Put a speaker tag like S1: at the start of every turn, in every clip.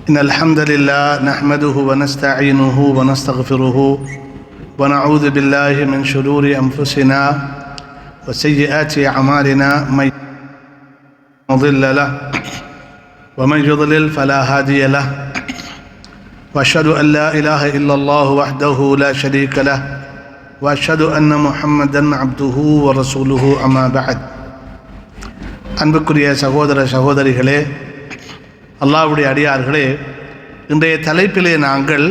S1: إن الحمد لله نحمده ونستعينه ونستغفره ونعوذ بالله من شرور أنفسنا وسيئات أعمالنا من يضل له ومن يضلل فلا هادي له وأشهد أن لا إله إلا الله وحده لا شريك له وأشهد أن محمدا عبده ورسوله أما بعد அன்புக்குரிய சகோதர சகோதரிகளே, அல்லாஹ்வுடைய அடியார்களே, இன்றைய தலைப்பிலே நாங்கள்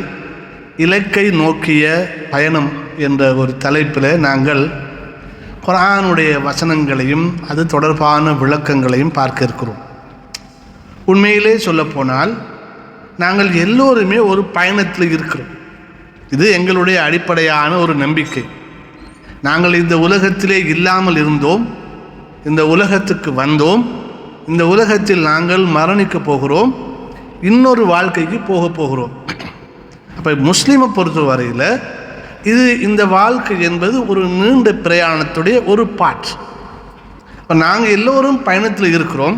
S1: இலக்கை நோக்கிய பயணம் என்ற ஒரு தலைப்பில் நாங்கள் குர்ஆனுடைய வசனங்களையும் அது தொடர்பான விளக்கங்களையும் பார்க்க இருக்கிறோம். உண்மையிலே சொல்லப்போனால் நாங்கள் எல்லோருமே ஒரு பயணத்தில் இருக்கிறோம். இது எங்களுடைய அடிப்படையான ஒரு நம்பிக்கை. நாங்கள் இந்த உலகத்திலே இல்லாமல் இருந்தோம், இந்த உலகத்துக்கு வந்தோம், இந்த உலகத்தில் நாங்கள் மரணிக்க போகிறோம், இன்னொரு வாழ்க்கைக்கு போகிறோம். அப்போ முஸ்லீமை பொறுத்த வரையில் இந்த வாழ்க்கை என்பது ஒரு நீண்ட பிரயாணத்துடைய ஒரு பார்ட். இப்போ நாங்கள் எல்லோரும் பயணத்தில் இருக்கிறோம்.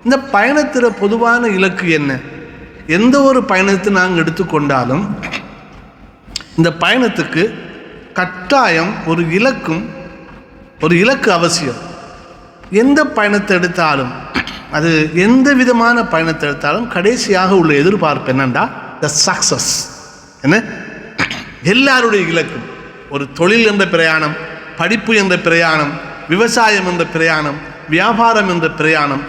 S1: இந்த பயணத்தில் பொதுவான இலக்கு என்ன? எந்த ஒரு பயணத்தை நாங்கள் எடுத்துக்கொண்டாலும் இந்த பயணத்துக்கு கட்டாயம் ஒரு இலக்கு அவசியம். எந்த பயணத்தை எடுத்தாலும், அது எந்த விதமான பயணத்தை எடுத்தாலும் கடைசியாக உள்ள எதிர்பார்ப்பு என்னண்டா த சக்சஸ். என்ன எல்லாருடைய இலக்கும் ஒரு தொழில் என்ற பிரயாணம், படிப்பு என்ற பிரயாணம், விவசாயம் என்ற பிரயாணம், வியாபாரம் என்ற பிரயாணம்,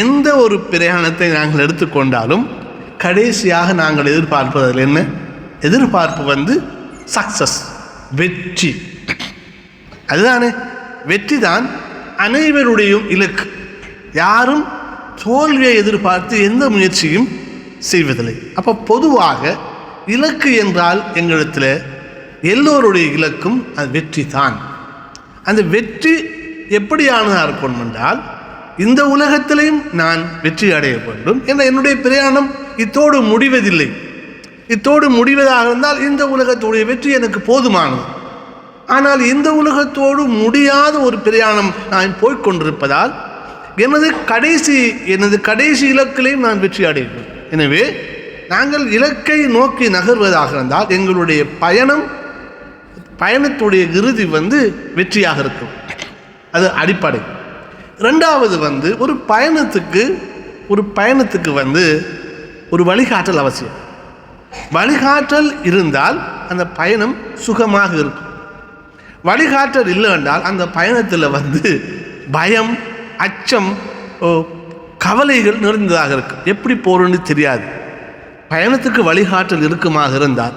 S1: எந்த ஒரு பிரயாணத்தை நாங்கள் எடுத்துக்கொண்டாலும் கடைசியாக நாங்கள் எதிர்பார்ப்பதில் என்ன எதிர்பார்ப்பு சக்சஸ், வெற்றி. அதுதானே, வெற்றி தான் அனைவருடைய இலக்கு. யாரும் தோல்வியை எதிர்பார்த்து எந்த முயற்சியும் செய்வதில்லை. அப்போ பொதுவாக இலக்கு என்றால் எங்களிடத்தில் எல்லோருடைய இலக்கும் அது வெற்றி தான். அந்த வெற்றி எப்படியானதாக இருக்கணும் என்றால், இந்த உலகத்திலையும் நான் வெற்றி அடைய வேண்டும் என்ற என்னுடைய பிரயாணம் இத்தோடு முடிவதில்லை. இத்தோடு முடிவதாக இருந்தால் இந்த உலகத்துடைய வெற்றி எனக்கு போதுமானது. ஆனால் இந்த உலகத்தோடு முடியாத ஒரு பிரயாணம் நான் போய்கொண்டிருப்பதால் எனது கடைசி இலக்கிலையும் நான் வெற்றி அடைவேன். எனவே நாங்கள் இலக்கை நோக்கி நகர்வதாக இருந்தால் எங்களுடைய பயணத்துடைய இறுதி வெற்றியாக இருக்கும். அது அடிப்படை. ரெண்டாவது ஒரு பயணத்துக்கு ஒரு வழிகாட்டல் அவசியம். வழிகாட்டல் இருந்தால் அந்த பயணம் சுகமாக இருக்கும். வழிகாட்டல் இல்லை என்றால் அந்த பயணத்தில் பயம், அச்சம், கவலைகள் நிறைந்ததாக இருக்கும். எப்படி போகிறோன்னு தெரியாது. பயணத்துக்கு வழிகாட்டல் இருக்குமாக இருந்தால்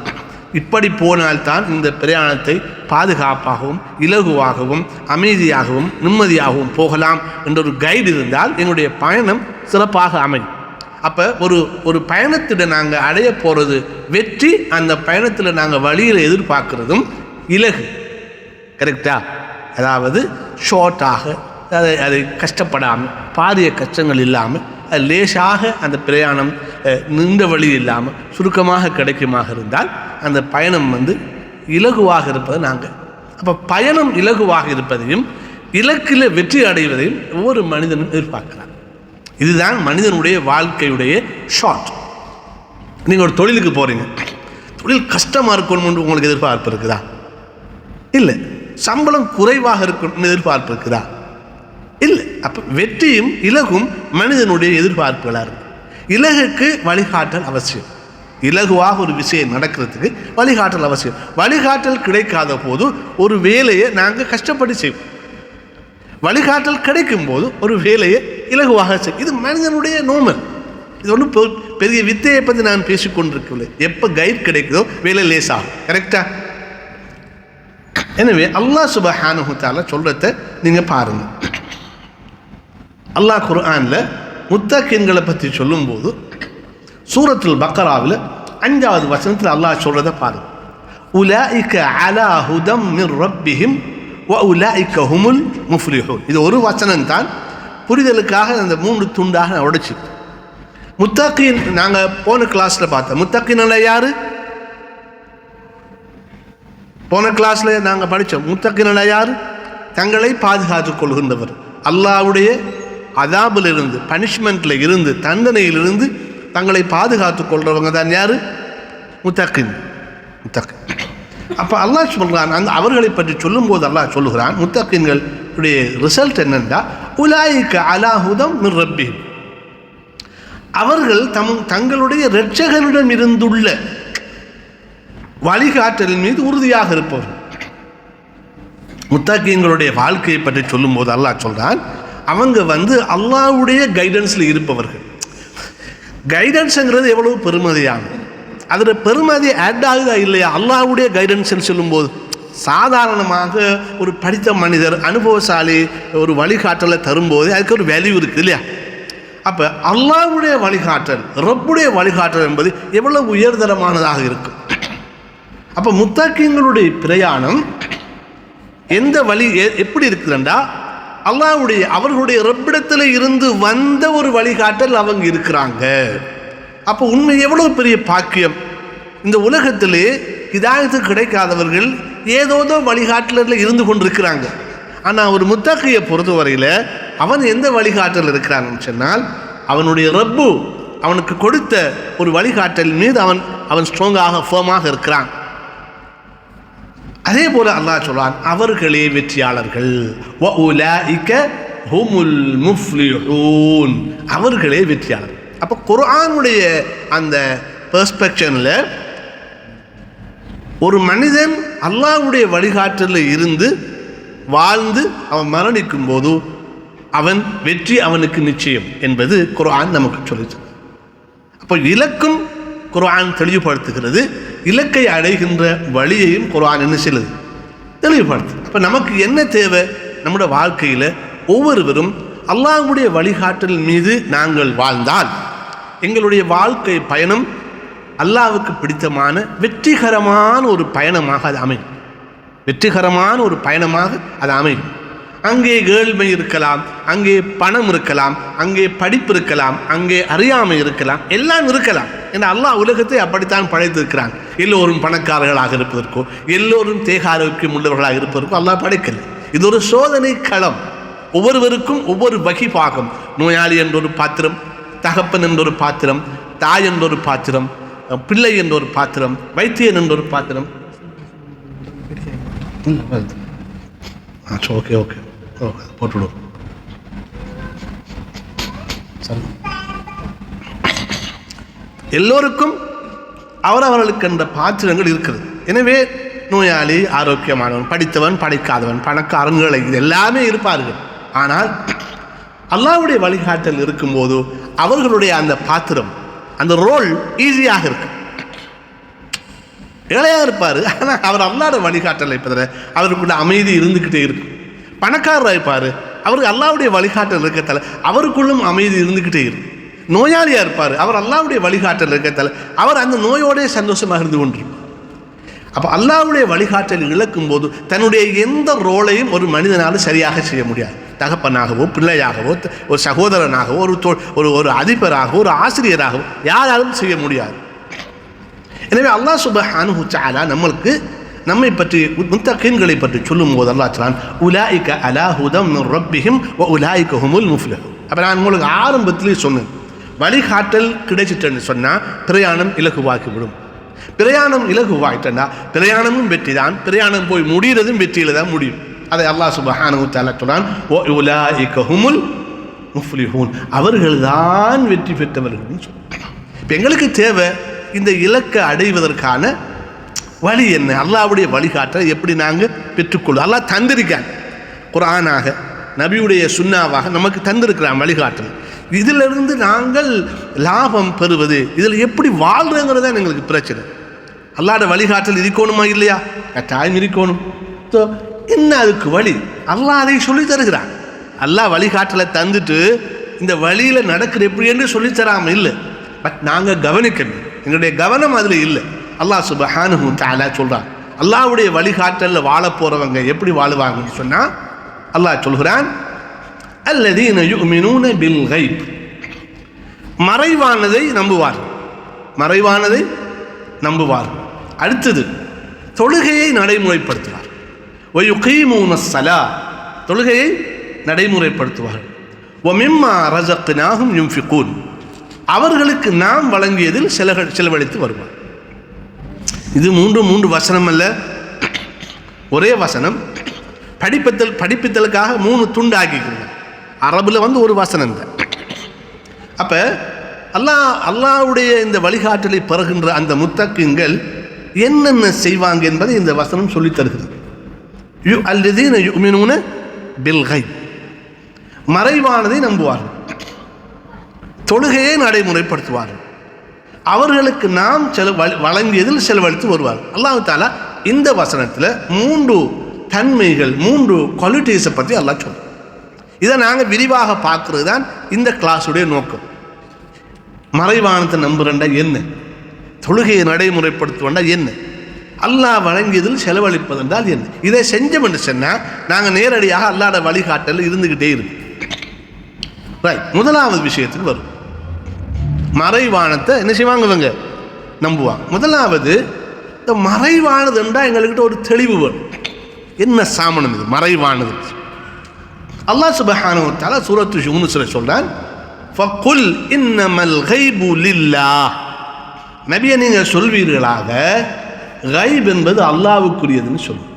S1: இப்படி போனால்தான் இந்த பிரயாணத்தை பாதுகாப்பாகவும் இலகுவாகவும் அமைதியாகவும் நிம்மதியாகவும் போகலாம் என்ற ஒரு கைடு இருந்தால் என்னுடைய பயணம் சிறப்பாக அமையும். அப்போ ஒரு பயணத்தில் நாங்கள் அடைய போகிறது வெற்றி. அந்த பயணத்தில் நாங்கள் வழியில் எதிர்பார்க்கிறதும் இலகு. கரெக்டா? அதாவது ஷார்ட்டாக, அதை கஷ்டப்படாமல், பாரிய கஷ்டங்கள் இல்லாமல், அது லேசாக அந்த பிரயாணம் நீண்ட வழி இல்லாமல் சுருக்கமாக கிடைக்குமாக இருந்தால் அந்த பயணம் இலகுவாக இருப்பது நாங்கள். அப்போ பயணம் இலகுவாக இருப்பதையும் இலக்கில் வெற்றி அடைவதையும் ஒவ்வொரு மனிதனும் எதிர்பார்க்கிறார். இதுதான் மனிதனுடைய வாழ்க்கையுடைய ஷார்ட். நீங்கள் ஒரு தொழிலுக்கு போகிறீங்க, தொழில் கஷ்டமாக இருக்கணும்னு உங்களுக்கு எதிர்பார்ப்பு இருக்குதா? இல்லை. சம்பளம் குறைவாக இருக்கணும்னு எதிர்பார்ப்பு இருக்குதா? இல்லை. அப்போ வெற்றியும் இலகும் மனிதனுடைய எதிர்பார்ப்புகளாக இருக்கு. இலகுக்கு வழிகாட்டல் அவசியம். இலகுவாக ஒரு விஷயம் நடக்கிறதுக்கு வழிகாட்டல் அவசியம். வழிகாட்டல் கிடைக்காத போது ஒரு வேலையை நாங்கள் கஷ்டப்பட்டு செய்வோம். வழிகாட்டல் கிடைக்கும் போது ஒரு வேலையை இலகுவாக செய்யும். இது மனிதனுடைய நோமல். இது ஒன்றும் பெரிய வித்தையை பற்றி நான் பேசிக்கொண்டிருக்கவில்லை. எப்போ கைட் கிடைக்குதோ வேலை லேசாகும். கரெக்டா? எனவே அல்லாஹ் சுப்ஹானஹு வ தஆலா சொல்றதை நீங்கள் பாருங்கள். அல்லாஹ் குர்ஆனில் முத்தகீன்களை பற்றி சொல்லும்போது சூரத்துல் பக்ராவில் 5வது வசனத்தில் அல்லாஹ் சொல்றதை பாருங்கள். உலாயிக அலா ஹுதம் மிர் ரப்பிஹிம் வ உலாயிக ஹுமுல் முஃப்லிஹூன். இது ஒரு வசனம் தான். புரிதலுக்காக அந்த 3 துண்டாக நான் உடைச்சி. முத்தகீன் நாங்கள் போன கிளாஸில் பார்த்தோம். முத்தகீன் யார்? போன கிளாஸில் நாங்கள் படித்தோம். முத்தகீன் யார்? தங்களை பாதுகாத்துக் கொள்கின்றவர். அல்லாஹ்வுடைய அதாபிலிருந்து, பனிஷ்மெண்ட்டில் இருந்து, தண்டனையிலிருந்து தங்களை பாதுகாத்துக் கொள்றவங்க தான் யாரு? முத்தக்கின். அப்போ அல்லாஹ் சொல்கிறான், அந்த அவர்களை பற்றி சொல்லும்போது அல்லாஹ் சொல்லுகிறான், முத்தக்கின்களுடைய ரிசல்ட் என்னென்னா உலாயிக அலா ஹுதம் மின் ரப்பிஹிம், அவர்கள் தங்களுடைய இரட்சகனிடம் இருந்துள்ள வழிகாட்டலின் மீது உறுதியாக இருப்பவர்கள். முத்தக்கின்களுடைய வாழ்க்கையை பற்றி சொல்லும்போது அல்லாஹ் சொல்கிறான், அவங்க அல்லாஹ்வுடைய கைடன்ஸில் இருப்பவர்கள். கைடன்ஸுங்கிறது எவ்வளவு பெருமதியானது, அதில் பெருமதி ஆட் ஆகுதா இல்லையா? அல்லாஹ்வுடைய கைடன்ஸ் சொல்லும்போது சாதாரணமாக ஒரு படித்த மனிதர் அனுபவசாலி ஒரு வழிகாட்டலை தரும்போது அதுக்கு ஒரு வேல்யூ இருக்குது இல்லையா? அப்போ அல்லாஹ்வுடைய வழிகாட்டல், ரப்புடைய வழிகாட்டல் என்பது எவ்வளவு உயர்தரமானதாக இருக்கும். அப்போ முத்தக்கின்களுடைய பிரயாணம் எந்த வழி எப்படி இருக்குதுண்டா, அவர்களுடைய ரப்பிடத்தில் இருந்து வந்த ஒரு வழிகாட்டல் அவங்க இருக்கிறாங்க. அப்போ உண்மை எவ்வளவு பெரிய பாக்கியம். இந்த உலகத்திலே ஹிதாயத்து கிடைக்காதவர்கள் ஏதோதோ வழிகாட்டலில் இருந்து கொண்டிருக்கிறாங்க. ஆனால் ஒரு முத்தக்கியை பொறுத்தவரையில் அவன் எந்த வழிகாட்டல் இருக்கிறான்னு சொன்னால், அவனுடைய ரப்பு அவனுக்கு கொடுத்த ஒரு வழிகாட்டல் மீது அவன் ஸ்ட்ராங்காக ஃபர்மாக இருக்கிறான். அதே போல அல்லாஹ் சொல்றான், அவர்களே வெற்றியாளர்கள், வஉலாயிக ஹுமுல் முஃப்லிஹூன், அவர்களே வெற்றியாளர்கள். அப்போ குர்ஆனுடைய அந்த பெர்ஸ்பெக்ஷனில் ஒரு மனிதன் அல்லாஹ்வுடைய வழிகாட்டலில் இருந்து வாழ்ந்து அவன் மரணிக்கும் போது அவன் வெற்றி அவனுக்கு நிச்சயம் என்பது குர்ஆன் நமக்கு சொல்லுது. அப்போ இலக்கும் குர்ஆன் தெளிவுபடுத்துகிறது, இலக்கை அடைகின்ற வழியையும் குர்ஆன் என்ன செய்யுது? தெளிவுபடுத்து. அப்போ நமக்கு என்ன தேவை? நம்முடைய வாழ்க்கையில் ஒவ்வொருவரும் அல்லாஹ்வுடைய வழிகாட்டல் மீது நாங்கள் வாழ்ந்தால் எங்களுடைய வாழ்க்கை பயணம் அல்லாஹ்வுக்கு பிடித்தமான வெற்றிகரமான ஒரு பயணமாக அது அமையும். வெற்றிகரமான ஒரு பயணமாக அது அமையும். அங்கே ஏழ்மை இருக்கலாம், அங்கே பணம் இருக்கலாம், அங்கே படிப்பு இருக்கலாம், அங்கே அறியாமை இருக்கலாம், எல்லாம் இருக்கலாம். ஏன்னா அல்லாஹ் உலகத்தை அப்படித்தான் படைத்திருக்கிறான். எல்லோரும் பணக்காரர்களாக இருப்பதற்கோ எல்லோரும் தேக ஆரோக்கியம் உள்ளவர்களாக இருப்பதற்கோ அல்லாஹ் படைக்கல. இது ஒரு சோதனை களம். ஒவ்வொருவருக்கும் ஒவ்வொரு வகை பாகம். நோயாளி என்ற ஒரு பாத்திரம், தகப்பன் என்ற ஒரு பாத்திரம், தாய் என்ற ஒரு பாத்திரம், பிள்ளை என்ற ஒரு பாத்திரம், வைத்தியன் என்ற ஒரு பாத்திரம். ஓகே ஓகே போட்டுவிடும். எல்லோருக்கும் அவரவர்களுக்கு என்ற பாத்திரங்கள் இருக்கிறது. எனவே நோயாளி, ஆரோக்கியமானவன், படித்தவன், படிக்காதவன், பணக்காரன்களை இது எல்லாமே இருப்பார்கள். ஆனால் அல்லாஹ்வுடைய வழிகாட்டல் இருக்கும்போது அவர்களுடைய அந்த பாத்திரம், அந்த ரோல் ஈஸியாக இருக்கு. ஏழையாக இருப்பார், ஆனால் அவர் அல்லாஹ்வுடைய வழிகாட்டல் இருப்பதில் அவருக்குள்ள அமைதி இருந்துக்கிட்டே இருக்கும். பணக்காரராக இருப்பார், அவருக்கு அல்லாஹ்வுடைய வழிகாட்டல் இருக்கத்தால் அவருக்குள்ளும் அமைதி இருந்துக்கிட்டே இருக்கும். நோயாளியாக இருப்பார், அவர் அல்லாஹ்வுடைய வழிகாட்டல் இருக்கத்தால் அவர் அந்த நோயோடே சந்தோஷமாக இருந்து கொண்டிருப்பார். அப்போ அல்லாஹ்வுடைய வழிகாட்டல் இழக்கும் போது தன்னுடைய எந்த ரோலையும் ஒரு மனிதனால் சரியாக செய்ய முடியாது. தகப்பனாகவோ, பிள்ளையாகவோ, ஒரு சகோதரனாகவோ, ஒரு அதிபராகவோ, ஒரு ஆசிரியராகவோ யாராலும் செய்ய முடியாது. எனவே அல்லாஹ் சுப்ஹானஹு வ தஆலா நம்மை பற்றி முத்தகீன்களை பற்றி சொல்லும் போது அல்லாஹ் சொல்றான், உலாயிக அலா ஹுதம் மின் ரப்பிஹிம் வ உலாயிக ஹுமுல் முஃப்லிஹூன். அப்போ நான் உங்களுக்கு ஆரம்பத்திலே சொன்னேன், வழிகாட்டல் கிடைச்சிட்டேன்னு சொன்னால் பிரயாணம் இலகுவாக்கிவிடும். பிரயாணம் இலகுவாயிட்டா பிரயாணமும் வெற்றி தான், பிரயாணம் போய் முடிகிறதும் வெற்றியில் தான் முடியும். அதை அல்லாஹ் சுப்ஹானஹு வ தஆலா சொல்றான், வ உலாயிக ஹுமுல் முஃப்லிஹூன், அவர்கள்தான் வெற்றி பெற்றவர்கள். இப்போ எங்களுக்கு தேவை இந்த இலக்கை அடைவதற்கான வழி என்ன? அல்லாஹ்வுடைய வழிகாட்டலை எப்படி நாங்கள் பெற்றுக்கொள்ளும்? அல்லாஹ் தந்திருக்கான், குர்ஆனாக நபியுடைய சுன்னாவாக நமக்கு தந்திருக்கிறான் வழிகாட்டல். இதிலிருந்து நாங்கள் லாபம் பெறுவது, இதில் எப்படி வாழ்றதுங்கிறது தான் எங்களுக்கு பிரச்சனை. அல்லாஹ்வுடைய வழிகாட்டல் இருக்கணுமா இல்லையா? கட்டாயம் இருக்கணும். என்ன அதுக்கு வழி? அல்லாஹ் அதை சொல்லி தருகிறான். அல்லாஹ் வழிகாட்டலை தந்துட்டு இந்த வழியில் நடக்கிற எப்படி என்று சொல்லித்தராமல் இல்லை. பட் நாங்கள் கவனிக்கணும், எங்களுடைய கவனம் அதில் இல்லை. அல்லாஹ் சுப்ஹானஹு வ தஆலா சொல்கிறான், அல்லாஹ்வுடைய வழிகாட்டலில் வாழ போகிறவங்க எப்படி வாழுவாங்கன்னு சொன்னால் அல்லாஹ் சொல்கிறான், அல்லதீன யுமினூன பில் கைப், மறைவானதை நம்புவார்கள், மறைவானதை நம்புவார்கள். அடுத்தது தொழுகையை நடைமுறைப்படுத்துவார். வயுகீமூன ஸலா, தொழுகையை நடைமுறைப்படுத்துவார்கள். வமிம்மா ரஸக்னாஹும் யுன்ஃபிகூன், அவர்களுக்கு நாம் வழங்கியதில் செலவழித்து வருவார். இது மூன்று வசனம் அல்ல, ஒரே வசனம். படிப்பித்தலுக்காக 3 துண்டு ஆக்கிக்கிறாங்க. அரபுல ஒரு வசனம் தான். அப்ப அல்லாஹ்வுடைய இந்த வழிகாட்டலை பெறுகின்ற அந்த முத்தக்கின்கள் என்னென்ன செய்வாங்க என்பதை இந்த வசனம் சொல்லித் தருகிறது. அல்லதீன யுமினூன பில் கைப், மறைவானதை நம்புவார்கள், தொழுகையை நடைமுறைப்படுத்துவார்கள், அவர்களுக்கு நாம் வழங்கியதில் செலவழித்து வருவார்கள். அல்லாஹ் தஆலா இந்த வசனத்தில் 3 தன்மைகள், 3 குவாலிட்டிஸை பற்றி அல்லாஹ் சொல்றார். இதை நாங்கள் விரிவாக பார்க்கறது தான் இந்த கிளாஸுடைய நோக்கம். மறைவானத்தை நம்புறண்டா என்ன, தொழுகையை நடைமுறைப்படுத்துவண்டா என்ன, அல்லாஹ் வழங்கியதில் செலவழிப்பது என்றால் என்ன, இதை செஞ்சோம் என்று சொன்னால் நாங்கள் நேரடியாக அல்லாஹ்வுடைய வழிகாட்டல் இருந்துக்கிட்டே இருக்கு. ரைட், முதலாவது விஷயத்துக்கு வரும். மறைவானத்தை என்ன செய்வாங்க, நம்புவாங்க. முதலாவது, இந்த மறைவானது என்றால் எங்கள்கிட்ட ஒரு தெளிவு வரும். என்ன சாமனம் இது மறைவானது? அல்லாஹ் சுப்ஹானஹு வ தஆலா சூரத்து யூனுஸ்ல சொல்றான், ஃபகுல் இன்னமல் கைபு லில்லாஹ். நபியை நீங்கள் சொல்வீர்களாக, கைப் என்பது அல்லாஹ்வுக்குரியதுன்னு சொல்லுங்க.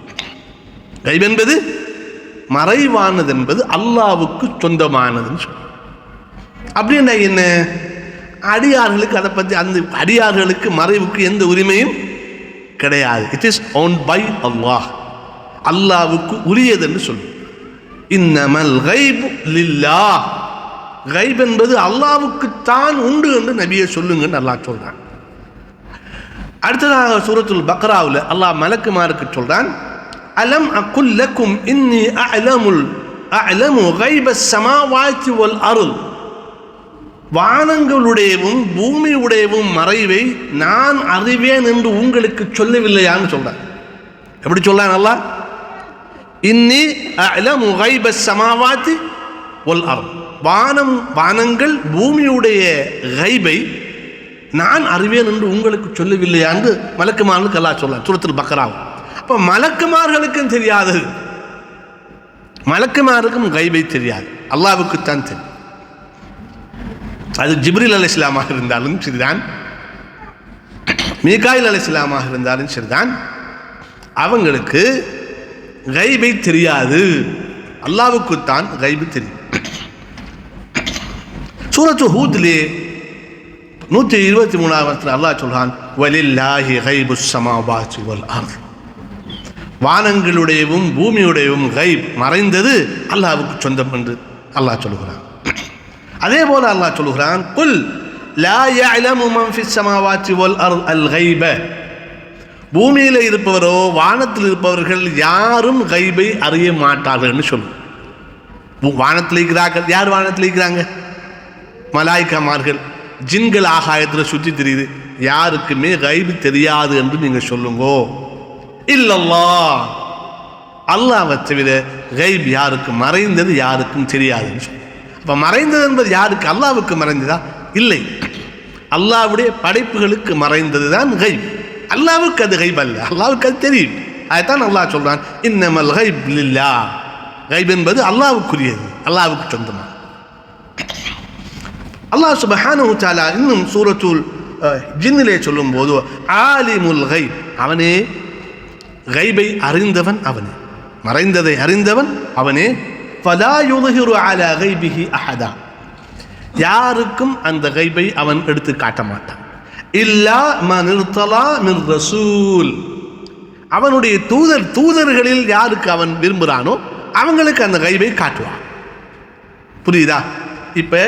S1: கைப் என்பது, மறைவானது என்பது அல்லாஹ்வுக்கு சொந்தமானதுன்னு சொல்லுங்க. அப்படின்னா என்ன? அடியார்களுக்கு அதை பற்றி, அந்த அடியார்களுக்கு மறைவுக்கு எந்த உரிமையும் கிடையாது. இட் இஸ் ஓன் பை அல்லாஹ், அல்லாஹ்வுக்கு உரியது என்று சொல்லுங்க. இன்னமல் கைபு லில்லாஹ், கைப் என்பது அல்லாஹ்வுக்குத்தான் உண்டு என்று நபியை சொல்லுங்கன்னு அல்லாஹ் சொல்றான். அடுத்ததாக சூரத்துல் பக்ராவில் அல்லாஹ் மலக்குமாருக்கு சொல்றான், அலம் அகுல் லக்கும் இன்னி அஅலமு கைபஸ் ஸமாவாத்தி வல் அர்த். வானங்களுடையவும் பூமியுடையவும் மறைவை நான் அறிவேன் என்று உங்களுக்கு சொல்லவில்லையான்னு சொல்றான். எப்படி சொல்றான் அல்லாஹ்? இன்னி அஅலமு கைபஸ் ஸமாவாத்தி வல் அர்த். வானங்கள் பூமியுடைய கைபை நான் அறிவேன் என்று உங்களுக்கு சொல்லவில்லையா என்று மலக்குமார்களுக்கு அல்லாஹ் சொல்றான் சூரத்துல் பக்ரா. அப்போ மலக்குமார்களுக்கும் தெரியாது, மலக்குமாருக்கும் கைபை தெரியாது, அல்லாஹ்வுக்குத்தான் தெரியும். அது ஜிப்ரீல் அலைஹிஸ்ஸலாமாக இருந்தாலும் சரிதான், மீகாயில் அலைஹிஸ்ஸலாமாக இருந்தாலும் சரிதான், அவங்களுக்கு கைபை தெரியாது, அல்லாஹ்வுக்குத்தான் கைபு தெரியும். சூரத்து ஹூத்லே 123 அல்லாஹ் சொல்றான், வலில்லாஹி கைபுஸ் ஸமாவாத்தி வல் அர்த். வானங்களுடையவும் பூமியுடையவும் கைப் மறைந்தது அல்லாஹ்வுக்கு சொந்தம் என்று அல்லாஹ் சொல்கிறான். அதே போல அல்லாஹ் சொல்கிறான், குல் லா யஅலமு மன் ஃபிஸ் ஸமாவாத்தி வல் அர்த் அல் கைப. பூமியில் இருப்பவரோ வானத்தில் இருப்பவர்கள் யாரும் கைபை அறிய மாட்டார்கள் என்று சொல்லும். வானத்தில் இருக்கிறார்கள், யார் வானத்தில் இருக்கிறாங்க? மலாய்க்காமார்கள், ஜின்கள் ஆகாயத்தில் சுற்றி தெரியுது. யாருக்குமே கைபு தெரியாது என்று நீங்க சொல்லுங்கோ. இல்லல்லாஹ், அல்லாஹ்வை தவிர கைப் யாருக்கும் மறைந்தது யாருக்கும் தெரியாதுன்னு சொல்லு. அப்ப மறைந்தது என்பது யாருக்கு? அல்லாஹ்வுக்கு மறைந்ததா? இல்லை, அல்லாஹ்வுடைய படைப்புகளுக்கு மறைந்தது தான் கைப். அல்லாஹ்வுக்கு அது கைப் அல்ல, அல்லாஹ்வுக்கு அது தெரியும். அதைத்தான் அல்லாஹ் சொல்றான், இன்னமல் கைப் லில்லாஹ். கைப் என்பது அல்லாஹ்வுக்குரியது, அல்லாஹ்வுக்கு சொந்தமா. அல்லாஹ் சுப்ஹானஹு வ தஆலா இன்னும் சூரத்துல் ஜின்னிலே சொல்லும்போது, ஆலிமுல் கைப், அவனே கைபை அறிந்தவன், அவனே மறைந்ததை அறிந்தவன் அவனே. ஃபலா யுظஹிரு அலா கைபிஹி அஹதா, யாருக்கும் அந்த கைபை அவன் எடுத்து காட்ட மாட்டான். இல்லா மன் இர்தலா மின் ரசூல், அவனுடைய தூதர்களில் யாருக்கு அவன் விரும்புகிறானோ அவங்களுக்கு அந்த கைபை காட்டுவான். புரியுதா? இப்போ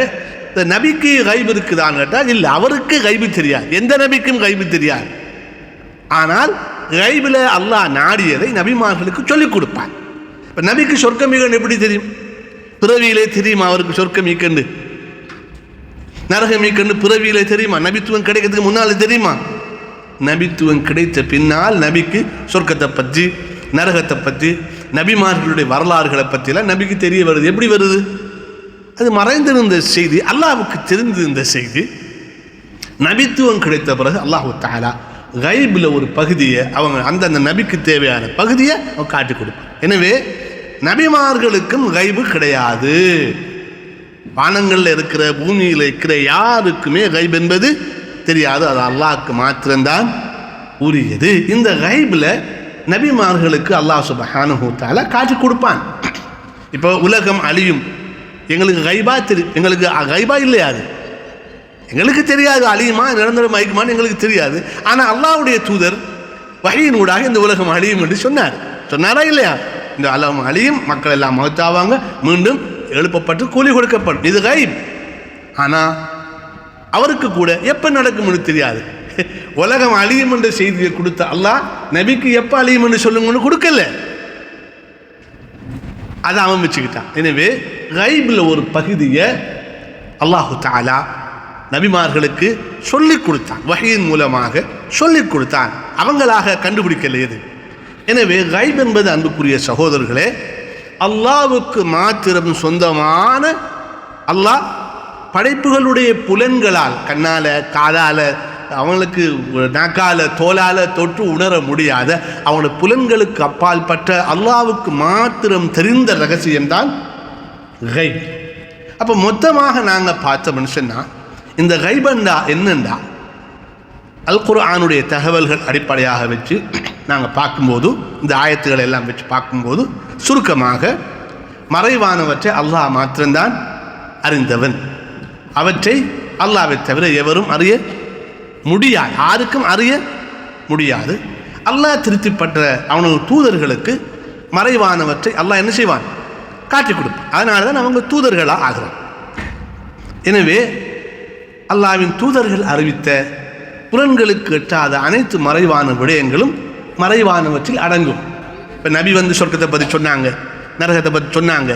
S1: இந்த நபிக்கு கைபு இருக்குதான்னு கேட்டால் இல்லை, அவருக்கு கைபு தெரியாது, எந்த நபிக்கும் கைபு தெரியாது. ஆனால் கைபில் அல்லாஹ் நாடியதை நபிமார்களுக்கு சொல்லிக் கொடுப்பான். இப்போ நபிக்கு சொர்க்கம் ஈக்கண்டு எப்படி தெரியும்? பிறவியிலே தெரியுமா அவருக்கு சொர்க்கம் ஈக்கண்டு? நரகம் ஈக்கண்டு பிறவியிலே தெரியுமா? நபித்துவம் கிடைக்கிறதுக்கு முன்னால் தெரியுமா? நபித்துவம் கிடைத்த பின்னால் நபிக்கு சொர்க்கத்தை பற்றி, நரகத்தை பற்றி, நபிமார்களுடைய வரலாறுகளை பற்றிலாம் நபிக்கு தெரிய வருது. எப்படி வருது? அது மறைந்திருந்த செய்தி, அல்லாஹ்வுக்கு தெரிந்திருந்த செய்தி. நபித்துவம் கிடைத்த பிறகு அல்லாஹ் தஆலா கைபில் ஒரு பகுதியை அவங்க அந்தந்த நபிக்கு தேவையான பகுதியை அவங்க காட்டி கொடுப்பாங்க. எனவே நபிமார்களுக்கும் கைபு கிடையாது. வானங்களில் இருக்கிற பூமியில் இருக்கிற யாருக்குமே கைப் என்பது தெரியாது. அது அல்லாஹ்க்கு மாத்திரம்தான் உரியது. இந்த கைபில் நபிமார்களுக்கு அல்லாஹ் சுப்ஹானஹு வ தஆலா காட்சி கொடுப்பான். இப்போ உலகம் அழியும், எங்களுக்கு கைபா தெரியும், எங்களுக்கு கைபா இல்லையா? அது எங்களுக்கு தெரியாது, அழியுமா நிரந்தரம் அழிக்குமான்னு எங்களுக்கு தெரியாது. ஆனால் அல்லாஹ்வுடைய தூதர் வஹீயினூடாக இந்த உலகம் அழியும் என்று சொன்னாரா இல்லையா? இந்த உலகம் அழியும், மக்கள் எல்லாம் மௌத்தாவாங்க, மீண்டும் எழுப்பப்பட்டு கூலி கொடுக்கப்படும், இது கைப். ஆனால் அவருக்கு கூட எப்போ நடக்கும்னு தெரியாது. உலகம் அழியும் என்ற செய்தியை கொடுத்த அல்லாஹ் நபிக்கு எப்போ அழியும் என்று சொல்லுங்கன்னு கொடுக்கல, அதை அவன் வச்சுக்கிட்டான். எனவே கைபில் ஒரு பகுதியை அல்லாஹு தஆலா நபிமார்களுக்கு சொல்லிக் கொடுத்தான், வஹீயின் மூலமாக சொல்லிக் கொடுத்தான், அவங்களாக கண்டுபிடிக்கல எது. எனவே கைப் என்பது அன்புக்குரிய சகோதரர்களே அல்லாஹ்வுக்கு மாத்திரம் சொந்தமான, அல்லாஹ் படைப்புகளுடைய புலன்களால் கண்ணால காதால அவங்களுக்கு நாக்கால தோலால தொட்டு உணர முடியாத அவனுடைய புலன்களுக்கு அப்பால் பட்ட அல்லாஹ்வுக்கு மாத்திரம் தெரிந்த ரகசியம்தான் கைப். அப்போ மொத்தமாக நாங்கள் பார்த்தோம்னு சொன்னால் இந்த கைபண்டா என்னண்டா அல் குர்ஆனுடைய தகவல்கள் அடிப்படையாக வச்சு நாங்கள் பார்க்கும்போது, இந்த ஆயத்துக்களை எல்லாம் வச்சு பார்க்கும்போது சுருக்கமாக மறைவானவற்றை அல்லாஹ் மாத்திரம்தான் அறிந்தவன். அவற்றை அல்லாஹ்வை தவிர எவரும் அறிய முடியாது, யாருக்கும் அறிய முடியாது. அல்லாஹ் திருப்திப்பட்ட அவனுடைய தூதர்களுக்கு மறைவானவற்றை அல்லாஹ் என்ன செய்வான்? காட்டி கொடுப்பான். அதனால தான் அவங்க தூதர்களாக ஆகிறான். எனவே அல்லாஹ்வின் தூதர்கள் அறிவித்த புலன்களுக்கு எட்டாத அனைத்து மறைவான விடயங்களும் மறைவானவற்றில் அடங்கும். இப்போ நபி வந்து சொர்க்கத்தை பற்றி சொன்னாங்க, நரகத்தை பற்றி சொன்னாங்க,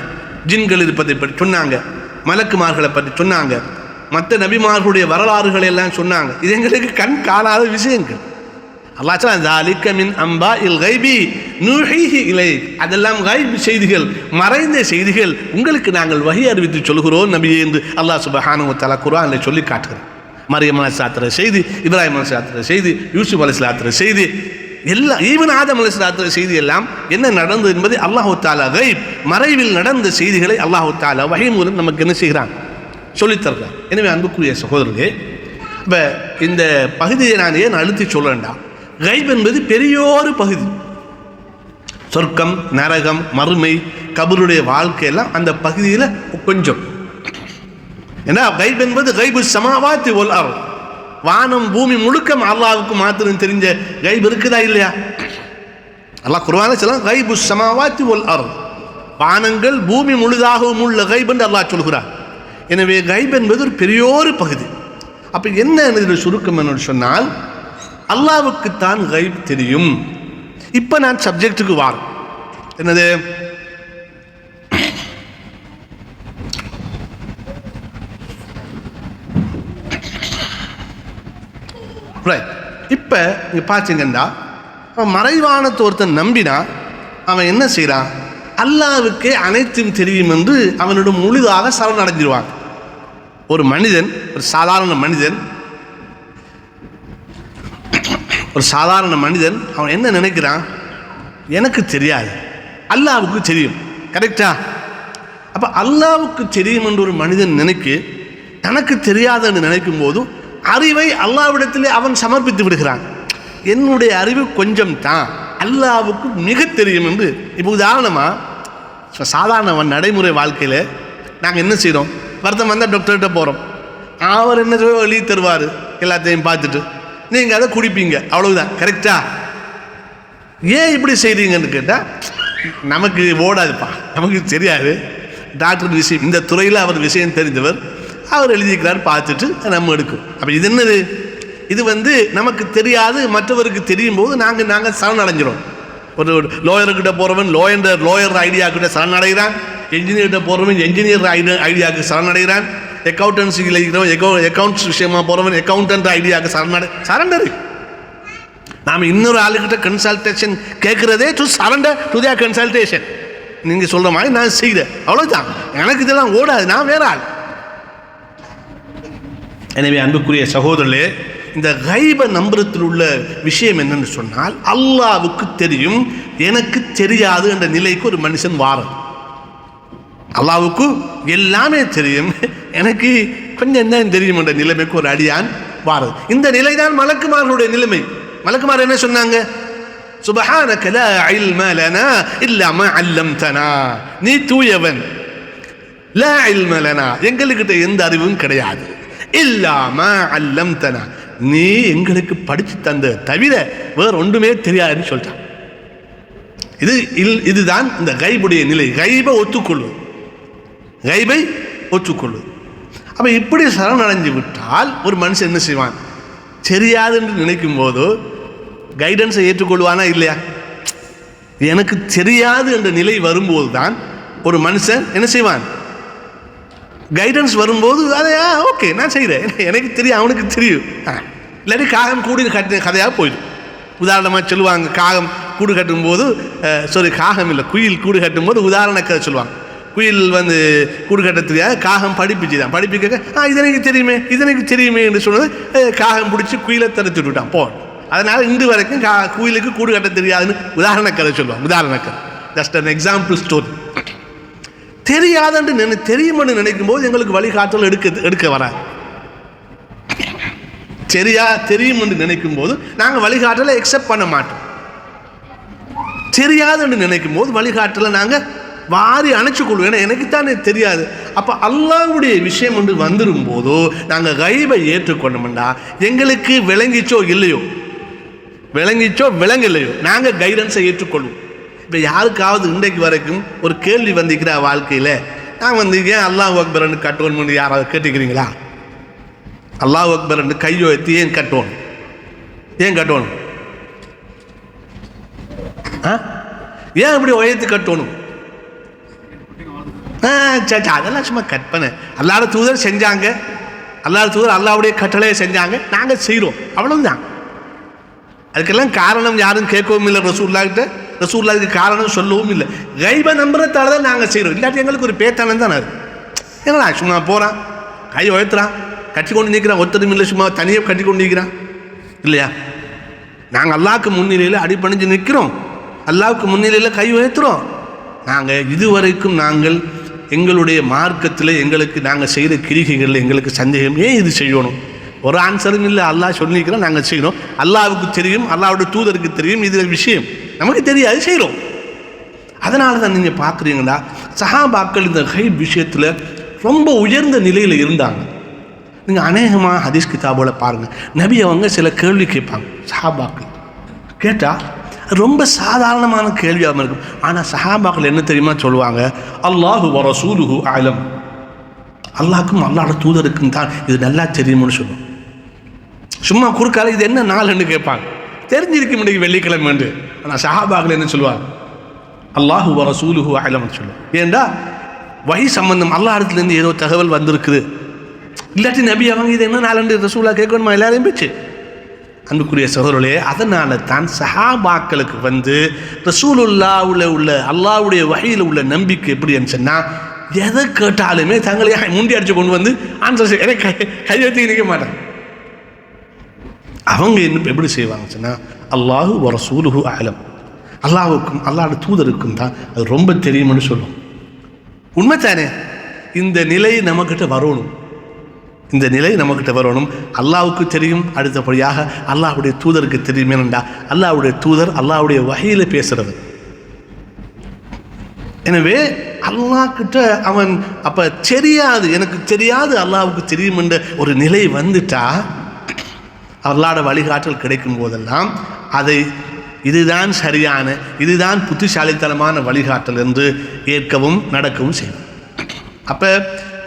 S1: ஜின்கள் இருப்பதை பற்றி சொன்னாங்க, மலக்குமார்களை பற்றி சொன்னாங்க, மற்ற நபிமார்களுடைய வரலாறுகளை எல்லாம் சொன்னாங்க. இது எங்களுக்கு கண் காணாத விஷயங்கள். அல்லாஹ் சொல்றான் ஸாலிக மின் அம்பாஇல் கைபி நூஹீஹி இலைக், அதெல்லாம் கைப் செய்திகள், மறைந்த செய்திகள் உங்களுக்கு நாங்கள் வஹி அறிவித்து சொல்கிறோம் நபியே என்று அல்லாஹ் சுப்ஹானஹு வ தஆலா குர்ஆனில் சொல்லி காட்டுகிறார். மரியம் அலைஹிஸ்ஸலாத்துடைய செய்தி, இப்ராஹிம் அலைஹிஸ்ஸலாத்துடைய செய்தி, யூசுப் அலைஹிஸ்ஸலாத்துடைய செய்தி, எல்லாம் ஈவன் ஆதம் அலைஹிஸ்ஸலாத்துடைய செய்தி எல்லாம் என்ன நடந்தது என்பதை அல்லாஹு தஆலா கைப் மறைவில் நடந்த செய்திகளை அல்லாஹு தஆலா வஹி மூலம் நமக்கு என்ன செய்கிறான்? சொல்லித்தர்றான். எனவே அன்புக்குரிய சகோதரர்களே, இப்போ இந்த பகுதியை நான் ஏன் அழுத்தி சொல்றேன்டா, கைப் என்பது பெரியோரு பகுதி. சொர்க்கம், நரகம், மறுமை, கபருடைய வாழ்க்கையெல்லாம் அந்த பகுதியில் கொஞ்சம். ஏன்னா கைப் என்பது கைபு ஸமாவாத்தி வல் அர்த், வானம் பூமி முழுக்கம் அல்லாஹ்வுக்கு மாத்திரம் தெரிஞ்ச கைப் இருக்குதா இல்லையா? அல்லாஹ் குர்ஆனில் சொல்றான் கைபு ஸமாவாத்தி வல் அர்த், வானங்கள் பூமி முழுதாகவும் உள்ள கைப் என்று அல்லாஹ் சொல்கிறார். எனவே கைப் என்பது ஒரு பெரியோரு பகுதி. அப்போ என்ன இதில் சுருக்கம் என்று சொன்னால், அல்லாஹ்வுக்குத்தான் கைப் தெரியும். இப்போ நான் சப்ஜெக்டுக்கு வாரம். என்னது? இப்போ இங்கே பார்த்தீங்கன்னா மறைவானத்தை ஒருத்தன் நம்பினா அவன் என்ன செய்கிறான்? அல்லாஹ்வுக்கே அனைத்தும் தெரியும் என்று அவனோட முழுதாக சரணடைஞ்சிருவான். ஒரு மனிதன், ஒரு சாதாரண மனிதன் அவன் என்ன நினைக்கிறான்? எனக்கு தெரியாது, அல்லாஹ்வுக்கு தெரியும். கரெக்டா? அப்போ அல்லாஹ்வுக்கு தெரியும் என்று ஒரு மனிதன் தனக்கு தெரியாதுன்னு நினைக்கும் போது அறிவை அல்லாஹ்விடத்திலே அவன் சமர்ப்பித்து விடுகிறான். என்னுடைய அறிவு கொஞ்சம் தான், அல்லாஹ்வுக்கு மிக தெரியும் என்று. இப்போ உதாரணமாக சாதாரண நடைமுறை வாழ்க்கையில் நாங்கள் என்ன செய்கிறோம்? வருத்தம் வந்தால் டாக்டர்கிட்ட போகிறோம், அவர் என்ன எழுதி தருவார், எல்லாத்தையும் பார்த்துட்டு நீங்கள் அதை குடிப்பீங்க, அவ்வளவுதான். கரெக்டா? ஏன் இப்படி செய்கிறீங்கன்னு கேட்டால் நமக்கு ஓடாதுப்பா, நமக்கு தெரியாது, டாக்டர் விஷயம், இந்த துறையில் அவர் விஷயம் தெரிஞ்சவர், அவர் எழுதிக்கிறார், பார்த்துட்டு நம்ம எடுக்கும். அப்போ இது என்னது? இது நமக்கு தெரியாது, மற்றவருக்கு தெரியும் போது நாங்கள் சரணடைஞ்சிடும். ஒரு லோயர்கிட்ட போகிறவன் லோயர் ஐடியாக்கிட்ட சரணடைகிறான், என்ஜினியர்கிட்ட போகிறவன் என்ஜினியர் ஐடியாவுக்கு சரணடைகிறான், அக்கௌண்டன்சியில் இருக்கிறவன் அக்கௌண்ட்ஸ் விஷயமாக போகிறவன் அக்கௌண்டன்ட் ஐடியாவுக்கு சரண்டரு. நாம் இன்னொரு ஆளுக்கிட்ட கன்சல்டேஷன் கேட்குறதே to surrender to their consultation. நீங்கள் சொல்கிற மாதிரி நான் செய்கிறேன், அவ்வளோதான். எனக்கு இதெல்லாம் ஓடாது, நான் வேற ஆள். எனவே அன்புக்குரிய சகோதரர்களே, இந்த கைப நம்புறத்தில் உள்ள விஷயம் என்னன்னு சொன்னால், அல்லாஹ்வுக்கு தெரியும், எனக்கு தெரியாது என்ற நிலைக்கு ஒரு மனுஷன் வாரம். அல்லாஹ்வுக்கு எல்லாமே தெரியும், எனக்கு கொஞ்சம் என்ன தெரியும் என்ற நிலைமைக்கு ஒரு அடியான் வாரது. இந்த நிலை தான் மலக்குமார்களுடைய நிலைமை. மலக்குமார் என்ன சொன்னாங்க? சுப்ஹானக லா இல்ம லனா இல்லா மா அல்லம்தனா, நீ தூயவன், லா இல்ம லனா எங்களுக்கிட்ட எந்த அறிவும் கிடையாது, இல்லா மா அல்லம்தனா நீ எங்களுக்கு படித்து தந்த தவிர வேற ஒன்றுமே தெரியாதுன்னு சொல்லிட்டான். இதுதான் இந்த கைபுடைய நிலை. கைபை ஒத்துக்கொள்வது, கைபை ஒத்துக்கொள்வது. அப்போ இப்படி சரணடைஞ்சு விட்டால் ஒரு மனுஷன் என்ன செய்வான்? தெரியாது என்று நினைக்கும் போது கைடன்ஸை ஏற்றுக்கொள்வானா இல்லையா? எனக்கு தெரியாது என்ற நிலை வரும்போது தான் ஒரு மனுஷன் என்ன செய்வான்? கைடன்ஸ் வரும்போது அதை ஓகே நான் செய்கிறேன், எனக்கு தெரியும், அவனுக்கு தெரியும். இல்லாட்டி காகம் கூடு கட்டின கதையாக போயிடும். உதாரணமாக சொல்லுவாங்க, காகம் கூடு கட்டும்போது காகம் இல்லை, குயில் கூடு கட்டும்போது உதாரண கதை சொல்லுவாங்க. குயில் கூடு கட்ட தெரியாது, காகம் படிப்பிச்சு தான் படிப்பிக்க இதனைக்கு தெரியுமே என்று சொன்னது காகம் பிடிச்சி குயிலை தடுத்து விட்டான் போ. அதனால் இன்று வரைக்கும் குயிலுக்கு கூடு கட்ட தெரியாதுன்னு உதாரண கதை சொல்லுவாங்க. உதாரண கதை, ஜஸ்ட் அன் எக்ஸாம்பிள் ஸ்டோரி. தெரியாதுன்னு தெரியுமென்று நினைக்கும் போது எங்களுக்கு வழிகாட்டல் எடுக்க வராது. தெரியும் என்று நினைக்கும் போது நாங்கள் வழிகாட்டலை எக்ஸெப்ட் பண்ண மாட்டோம். தெரியாது என்று நினைக்கும் போது வழிகாட்டலை நாங்கள் வாரி அணைச்சு கொள்வோம், ஏன்னா எனக்குத்தானே தெரியாது. அப்போ அல்லாஹ்வுடைய விஷயம் என்று வந்துடும் போதோ நாங்கள் கைபை ஏற்றுக்கொண்டோம்டா, எங்களுக்கு விளங்கிச்சோ விளங்கலையோ நாங்கள் கைடன்ஸை ஏற்றுக்கொள்வோம். இப்போ யாருக்காவது இன்றைக்கு வரைக்கும் ஒரு கேள்வி வந்திருக்கிற வாழ்க்கையில், நான் ஏன் அல்லாஹ் அக்பர்னு கட்டணும்னு யாராவது கேட்டுக்கிறீங்களா? அல்லாஹ் அக்பர்னு கையோ எத்தி ஏன் கட்டணும்? ஏன் இப்படி உயர்த்து கட்டணும்? அதெல்லாம் சும்மா கற்பனை. அல்லாஹ்வுடைய தூதர் செஞ்சாங்க, அல்லாஹ்வுடைய கட்டளையை செஞ்சாங்க, நாங்கள் செய்கிறோம், அவ்வளவுதான். அதுக்கெல்லாம் காரணம் யாரும் கேட்கவும் இல்லை ரசூலுல்லாஹ்வுக்கு காரணம் சொல்லவும் இல்லை. கைபை நம்புறதால தான் நாங்கள் செய்கிறோம். இல்லாட்டி எங்களுக்கு ஒரு பேத்தானம் தான் அது. ஏன்னா சும்மா போகிறான், கை உயர்த்துறான், கட்டி கொண்டு நிற்கிறான், ஒருத்தரும் இல்லை, சும்மா தனியாக கட்டி கொண்டு நிற்கிறான் இல்லையா? நாங்கள் அல்லாஹ்வுக்கு முன்னிலையில் அடிபணிஞ்சு நிற்கிறோம், அல்லாஹ்வுக்கு முன்னிலையில் கை உயர்த்துறோம். நாங்கள் இதுவரைக்கும் எங்களுடைய மார்க்கத்தில் நாங்கள் செய்கிற கிரிகைகளில் எங்களுக்கு சந்தேகம், ஏன் இது செய்யணும்? ஒரு ஆன்சரும் இல்லை. அல்லாஹ் சொல்லிக்கிறோம், நாங்கள் செய்யணும். அல்லாஹ்வுக்கு தெரியும், அல்லாஹ்வுடைய தூதருக்கு தெரியும், இது விஷயம் நமக்கு தெரியாது, செய்கிறோம். அதனால தான் நீங்கள் பார்க்குறீங்கன்னா சஹாபாக்கள் இந்த கைப் விஷயத்தில் ரொம்ப உயர்ந்த நிலையில் இருந்தாங்க. நீங்கள் அநேகமாக ஹதீஸ் கிதாபோட பாருங்கள், நபி அவங்க சில கேள்வி கேட்பாங்க. சஹாபாக்கள் கேட்டால் ரொம்ப சாதாரணமான கேள்வியாக இருக்கும். ஆனால் சஹாபாக்கள் என்ன தெரியுமா சொல்லுவாங்க? அல்லாஹு வ ரசூலுஹு அலம், அல்லாஹ்க்கும் அல்லாஹ்வுடைய தூதருக்கும் தான் இது நல்லா தெரியும்னு சொல்லுவோம். சும்மா குறுக்கால இது என்ன நாள்னு கேட்பாங்க, தெரிஞ்சிருக்க முடியும் வெள்ளிக்கிழமை என்று. ஆனால் சஹாபாக்கள் என்ன சொல்லுவாங்க? அல்லாஹு வ ரசூலுஹு அலம்னு சொல்லுவோம். ஏண்டா வஹி சம்பந்தம் அல்லாஹ் இடத்துலேருந்து ஏதோ தகவல் வந்திருக்குது. இல்லாட்டி நபி அவங்க இது என்ன நாளன்று ரசூலா கேட்கணுமா? எல்லாரையும் போச்சு. அன்புக்குரிய சகோதரர்களே, அதனால தான் சஹாபாக்களுக்கு ரசூலுல்லாஹ்வுல உள்ள அல்லாஹ்வுடைய வஹீல உள்ள நம்பிக்கை எப்படி இருந்துச்சுன்னா, எதை கேட்டாலுமே தங்களை முண்டி அடிச்சு கொண்டு ஆன்சர் கையெழுத்தி நிற்க மாட்டாங்க. அவங்க என்ன எப்படி செய்வாங்க சொன்னா, அல்லாஹு வ ரசூலுஹு அலம், அல்லாஹ்வுக்கும் அல்லாஹ்வுடைய தூதருக்கும் தான் அது ரொம்ப தெரியும்னு சொல்லுவோம். உண்மைத்தானே? இந்த நிலை நம்மக்கிட்ட வரணும். அல்லாஹ்வுக்கு தெரியும், அடுத்தபடியாக அல்லாஹ்வுடைய தூதருக்கு தெரியும். ஏனென்றா அல்லாஹ்வுடைய தூதர் அல்லாஹ்வுடைய வஹீல பேசுறது. எனவே அல்லாஹ்கிட்ட அவன் அப்போ தெரியாது, எனக்கு தெரியாது, அல்லாஹ்வுக்கு தெரியும் என்ற ஒரு நிலை வந்துட்டா, அல்லாஹ்வுடைய வழிகாட்டல் கிடைக்கும் போதெல்லாம் அதை இதுதான் சரியான, இதுதான் புத்திசாலித்தனமான வழிகாட்டல் என்று ஏற்கவும் நடக்கவும் செய்யும். அப்போ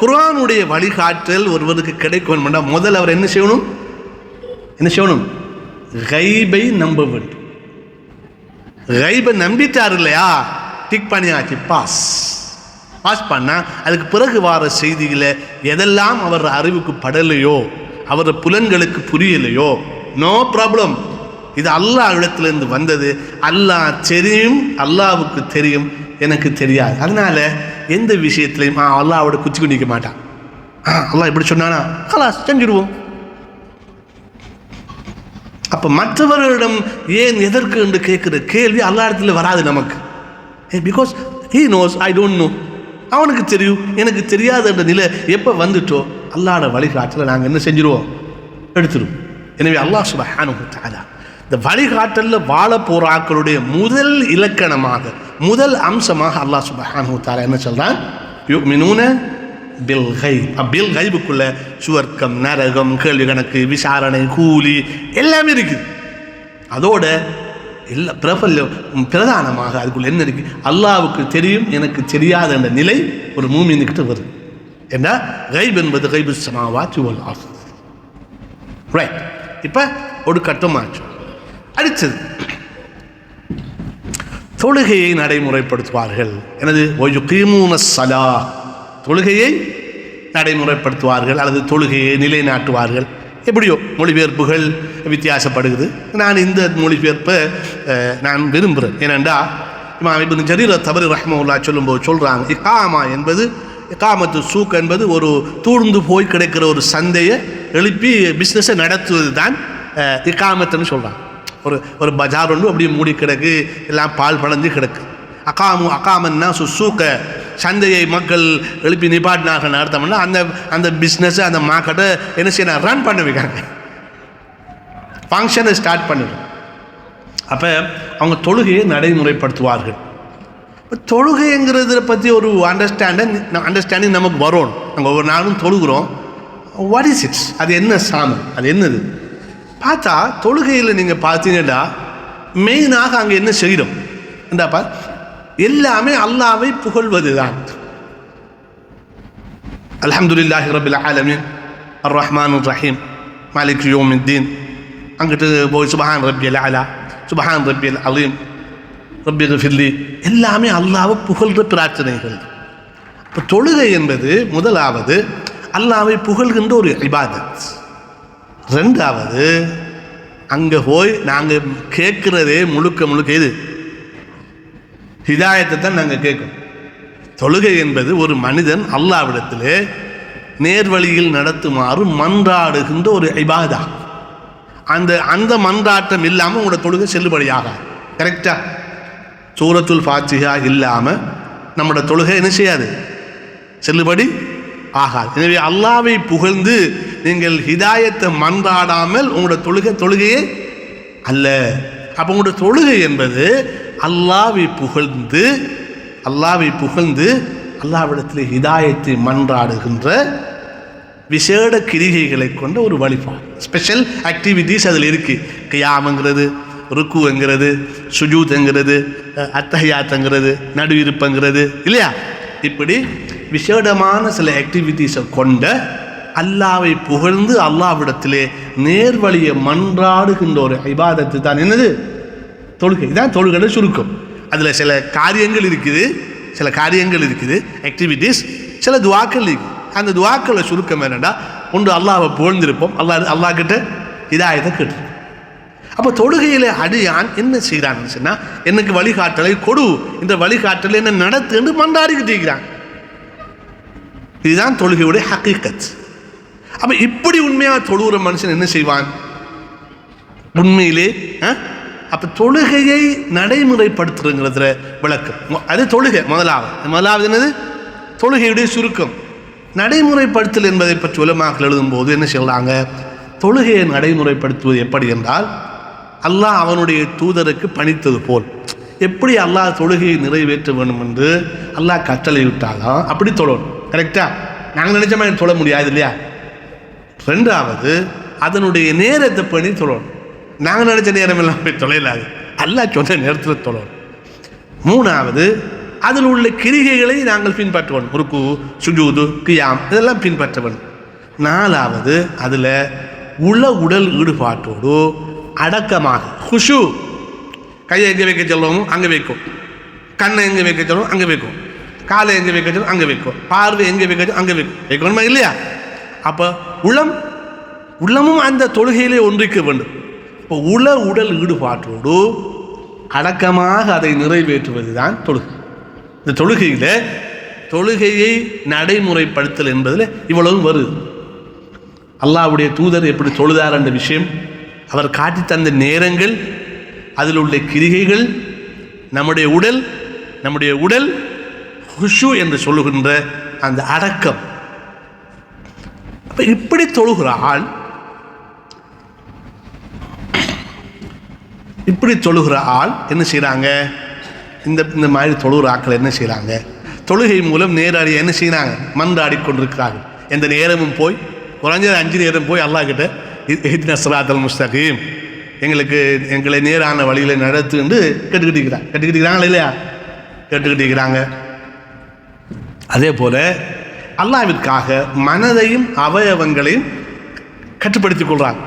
S1: குர்ஆனுடைய வழிகாட்டல் ஒருவருக்கு கிடைக்கணும்னா முதல்ல அவர் என்ன செய்யணும்? கைபை நம்ப வேண்டும். கைபை நம்பிட்டார் இல்லையா, டிக் பண்ணியாச்சு, பாஸ் பண்ணால் அதுக்கு பிறகு வார செய்திகளை எதெல்லாம் அவர் அறிவுக்கு படலையோ, அவர் புலன்களுக்கு புரியலையோ, நோ ப்ராப்ளம். இது அல்லாஹ் இடத்துலேருந்து வந்தது, அல்லாஹ் தெரியும், அல்லாஹ்வுக்கு தெரியும், எனக்கு தெரியாது. அதனால எந்த விஷயத்துலையும் அல்லாஹ்வோட குச்சி குண்டிக்க மாட்டான். அல்லாஹ் இப்படி சொன்னானா கலாஸ் செஞ்சுடுவோம். அப்போ மற்றவர்களிடம் ஏன் எதற்கு என்று கேட்குற கேள்வி அல்லாஹ் இடத்துல வராது நமக்கு. Because he knows, I don't no. அவனுக்கு தெரியும். எனக்கு தெரியாத என்ற நிலை எப்போ வந்துட்டோ அல்லாஹ்வோட வழிகாட்டலை நாங்கள் என்ன செஞ்சிருவோம், எடுத்துருவோம். எனவே அல்லாஹ் சுப்ஹானஹு வ தஆலா இந்த வழிகாட்டலில் வாழ போகிற ஆக்களுடைய முதல் இலக்கணமாக, முதல் அம்சமாக அல்லாஹ் சுப்ஹானஹு வ தஆலா என்ன சொல்கிறான், யுமினூன பில் கைப். பில் கைபுக்குள்ள சுவர்க்கம், நரகம், கேள்வி கணக்கு, விசாரணை, கூலி எல்லாமே இருக்குது. அதோட எல்லா பிரதானமாக அதுக்குள்ள என்ன இருக்கு, அல்லாஹ்வுக்கு தெரியும் எனக்கு தெரியாத என்ற நிலை ஒரு மூமின்கிட்ட வருது. ஏன்னா கைப் என்பது கைபு ஸமாவாத்தி வல் அர்த். ரைட். இப்போ ஒரு கட்டமாச்சு. அடுத்தது தொழுகையை நடைமுறைப்படுத்துவார்கள். எனது ஒயுகீமூன ஸலாத், தொழுகையை நடைமுறைப்படுத்துவார்கள் அல்லது தொழுகையை நிலைநாட்டுவார்கள். எப்படியோ மொழிபெயர்ப்புகள் வித்தியாசப்படுகிறது. நான் இந்த மொழிபெயர்ப்பை நான் விரும்புகிறேன். ஏனென்றா இமாம் இப்னு ஜரீர் தபரி ரஹ்மத்துல்லாஹி சொல்லும்போது சொல்கிறாங்க, இகாமா என்பது, இகாமத்து சூக் என்பது ஒரு தூர்ந்து போய் கிடைக்கிற ஒரு சந்தையை எழுப்பி பிஸ்னஸை நடத்துவது தான் இகாமத்துன்னு சொல்கிறாங்க. ஒரு பஜார் ஒன்று அப்படியே மூடி கிடக்கு, எல்லாம் பால் பழஞ்சு கிடக்கு. அகாமன்னா சூக்க, சந்தையை மக்கள் எழுப்பி நிப்பாட்டினார்கள் நடத்தோம்னா அந்த பிஸ்னஸ் அந்த மார்க்கெட்டை என்ன செய்ய ரன் பண்ண வைக்காங்க, ஃபங்க்ஷனை ஸ்டார்ட் பண்ணிடும். அப்போ அவங்க நடைமுறைப்படுத்துவார்கள். தொழுகைங்கிறத பற்றி ஒரு அண்டர்ஸ்டாண்டிங் நமக்கு வரும். நாங்கள் ஒவ்வொரு நாளும் தொழுகிறோம். வாட் இஸ் இட்ஸ், அது என்ன சாமம், அது என்னது பார்த்தா தொழுகையில் நீங்கள் பார்த்தீங்கன்னா மெயினாக அங்கே என்ன செய்கிறோம் என்றாப்பா எல்லாமே அல்லாஹ்வை புகழ்வது தான். அல்ஹம்துலில்லாஹி ரப்பில் ஆலமீன் அர் ரஹ்மானுர் ரஹீம் மாலிக் யௌமித்தீன், அங்கிட்டு போய் சுப்ஹான் ரப்பியல் அலா, சுப்ஹான் ரப்பியல் அலீம், ரப்பி ஃபிர்லி, எல்லாமே அல்லாஹ்வை புகழ்ற பிரார்த்தனைகள். இப்போ தொழுகை என்பது முதலாவது அல்லாஹ்வை புகழ்கின்ற ஒரு இபாதத். ரெண்டாவது அங்கே போய் நாங்கள் கேட்குறதே முழுக்க இது ஹிதாயத்தை தான் நாங்கள் கேட்கணும். தொழுகை என்பது ஒரு மனிதன் அல்லாஹ்விடத்திலே நேர்வழியில் நடத்துமாறு மன்றாடுகின்ற ஒரு இபாதா. அந்த மன்றாட்டம் இல்லாமல் உங்களோட தொழுகை செல்லுபடியாக. கரெக்டா? சூரத்துல் ஃபாத்திஹா இல்லாமல் நம்மளோட தொழுகை என்ன செய்யாது, செல்லுபடி ஆகாது. எனவே அல்லாஹ்வை புகழ்ந்து நீங்கள் ஹிதாயத்தை மன்றாடாமல் உங்களோட தொழுகையே அல்ல. அப்போ உங்களோட தொழுகை என்பது அல்லாஹ்வை புகழ்ந்து அல்லாஹ்விடத்தில் ஹிதாயத்தை மன்றாடுகின்ற விசேட கிரிகைகளை கொண்ட ஒரு வழிபாடு. ஸ்பெஷல் ஆக்டிவிட்டீஸ் அதில் இருக்குது. கியாம்ங்கிறது, ருக்குங்கிறது, சுஜூத்ங்கிறது, அத்தஹியாத்துங்கிறது, நடு இருப்புங்கிறது இல்லையா? இப்படி விசேடமான சில ஆக்டிவிட்டீஸை கொண்ட அல்லாஹ்வை புகழ்ந்து அல்லாஹ்விடத்திலே நேர்வழியை மன்றாடுகின்ற ஒரு இபாதத்து தான் என்னது, தொழுகை. இதான் தொழுகையோட சுருக்கம். அதில் சில காரியங்கள் இருக்குது, ஆக்டிவிட்டீஸ், சில துவாக்கள் இருக்குது. அந்த துவாக்களை சுருக்கம் என்னென்னா, ஒன்று அல்லாஹ்வை புகழ்ந்திருப்போம், அல்லாஹ் கிட்ட ஹிதாயத்தை கேட்டு. அப்போ தொழுகையில் அடியான் என்ன செய்கிறான்னு சொன்னால், எனக்கு வழிகாட்டலை கொடு, இந்த வழிகாட்டலை என்ன நடத்து என்று மன்றாடிக்கிட்டு இருக்கிறான். இதுதான் தொழுகையுடைய ஹக்கீகத். அப்போ இப்படி உண்மையாக தொழுகிற மனுஷன் என்ன செய்வான் உண்மையிலே? அப்போ தொழுகையை நடைமுறைப்படுத்துறதுங்கிற விளக்கம் அது தொழுகை. முதலாவது என்னது, தொழுகையுடைய சுருக்கம். நடைமுறைப்படுத்தல் என்பதை பற்றி உலமாக்கள் எழுதும்போது என்ன சொல்கிறாங்க, தொழுகையை நடைமுறைப்படுத்துவது எப்படி என்றால், அல்லாஹ் அவனுடைய தூதருக்கு பணித்தது போல். எப்படி அல்லாஹ் தொழுகையை நிறைவேற்ற வேண்டும் என்று அல்லாஹ் கட்டளை விட்டாலும் அப்படி தொழணும். கரெக்டா? நாங்கள் நினைச்ச மாதிரி தொழ முடியாது இல்லையா? ரெண்டாவது அதனுடைய நேரத்தை பண்ணி தொழணும். நாங்கள் நினைச்ச நேரம் எல்லாம் போய் தொலைலாது, அல்லாஹ் சொன்ன நேரத்தில் தொழணும். மூணாவது அதில் உள்ள கிரிகைகளை நாங்கள் பின்பற்றுவோம். ருக்கு, சுஜூது, கியாம் இதெல்லாம் பின்பற்ற வேண்டும். நாலாவது அதில் உடல் ஈடுபாட்டோடு அடக்கமாக குஷு, கையை எங்கே வைக்க சொல்லுவோமோ அங்கே வைக்கும், கண்ணை எங்கே வைக்க சொல்லுவோம் அங்கே வைக்கும், காலை எங்கே வைக்க சொல்லுவோம் அங்கே வைக்கும், பார்வை எங்கே வைக்க அங்கே வைக்கணுமா இல்லையா? அப்போ உள்ளமும் அந்த தொழுகையிலே ஒன்றிக்க வேண்டும். இப்போ உடல் ஈடுபாட்டோடு அடக்கமாக அதை நிறைவேற்றுவது தான் தொழுகை. இந்த தொழுகையை நடைமுறைப்படுத்தல் என்பதில் இவ்வளவு வருது. அல்லாஹ்வுடைய தூதர் எப்படி தொழுதார் என்ற விஷயம், அவர் காட்டி தந்த நேரங்கள், அதில் உள்ள கிரிகைகள், நம்முடைய உடல் ஹுஷு என்று சொல்லுகின்ற அந்த அடக்கம். அப்போ இப்படி தொழுகிற ஆள், என்ன செய்கிறாங்க? இந்த மாதிரி தொழுகிற ஆட்கள் என்ன செய்கிறாங்க? தொழுகை மூலம் நேரடியாக என்ன செய்கிறாங்க? மன்றாடி கொண்டிருக்கிறார்கள். எந்த நேரமும் போய் குறைஞ்சது 5 நேரம் போய் அல்லாஹ் கிட்ட இஹ்தின ஸிராத்தல் முஸ்தகீம், எங்களை நேரான வழியில் நடத்துன்னு கேட்டுக்கிட்டு இல்லையா? கேட்டுக்கிட்டு. அதே போல அல்லாஹ்விற்காக மனதையும் அவயவங்களையும் கட்டுப்படுத்திக் கொள்றாங்க.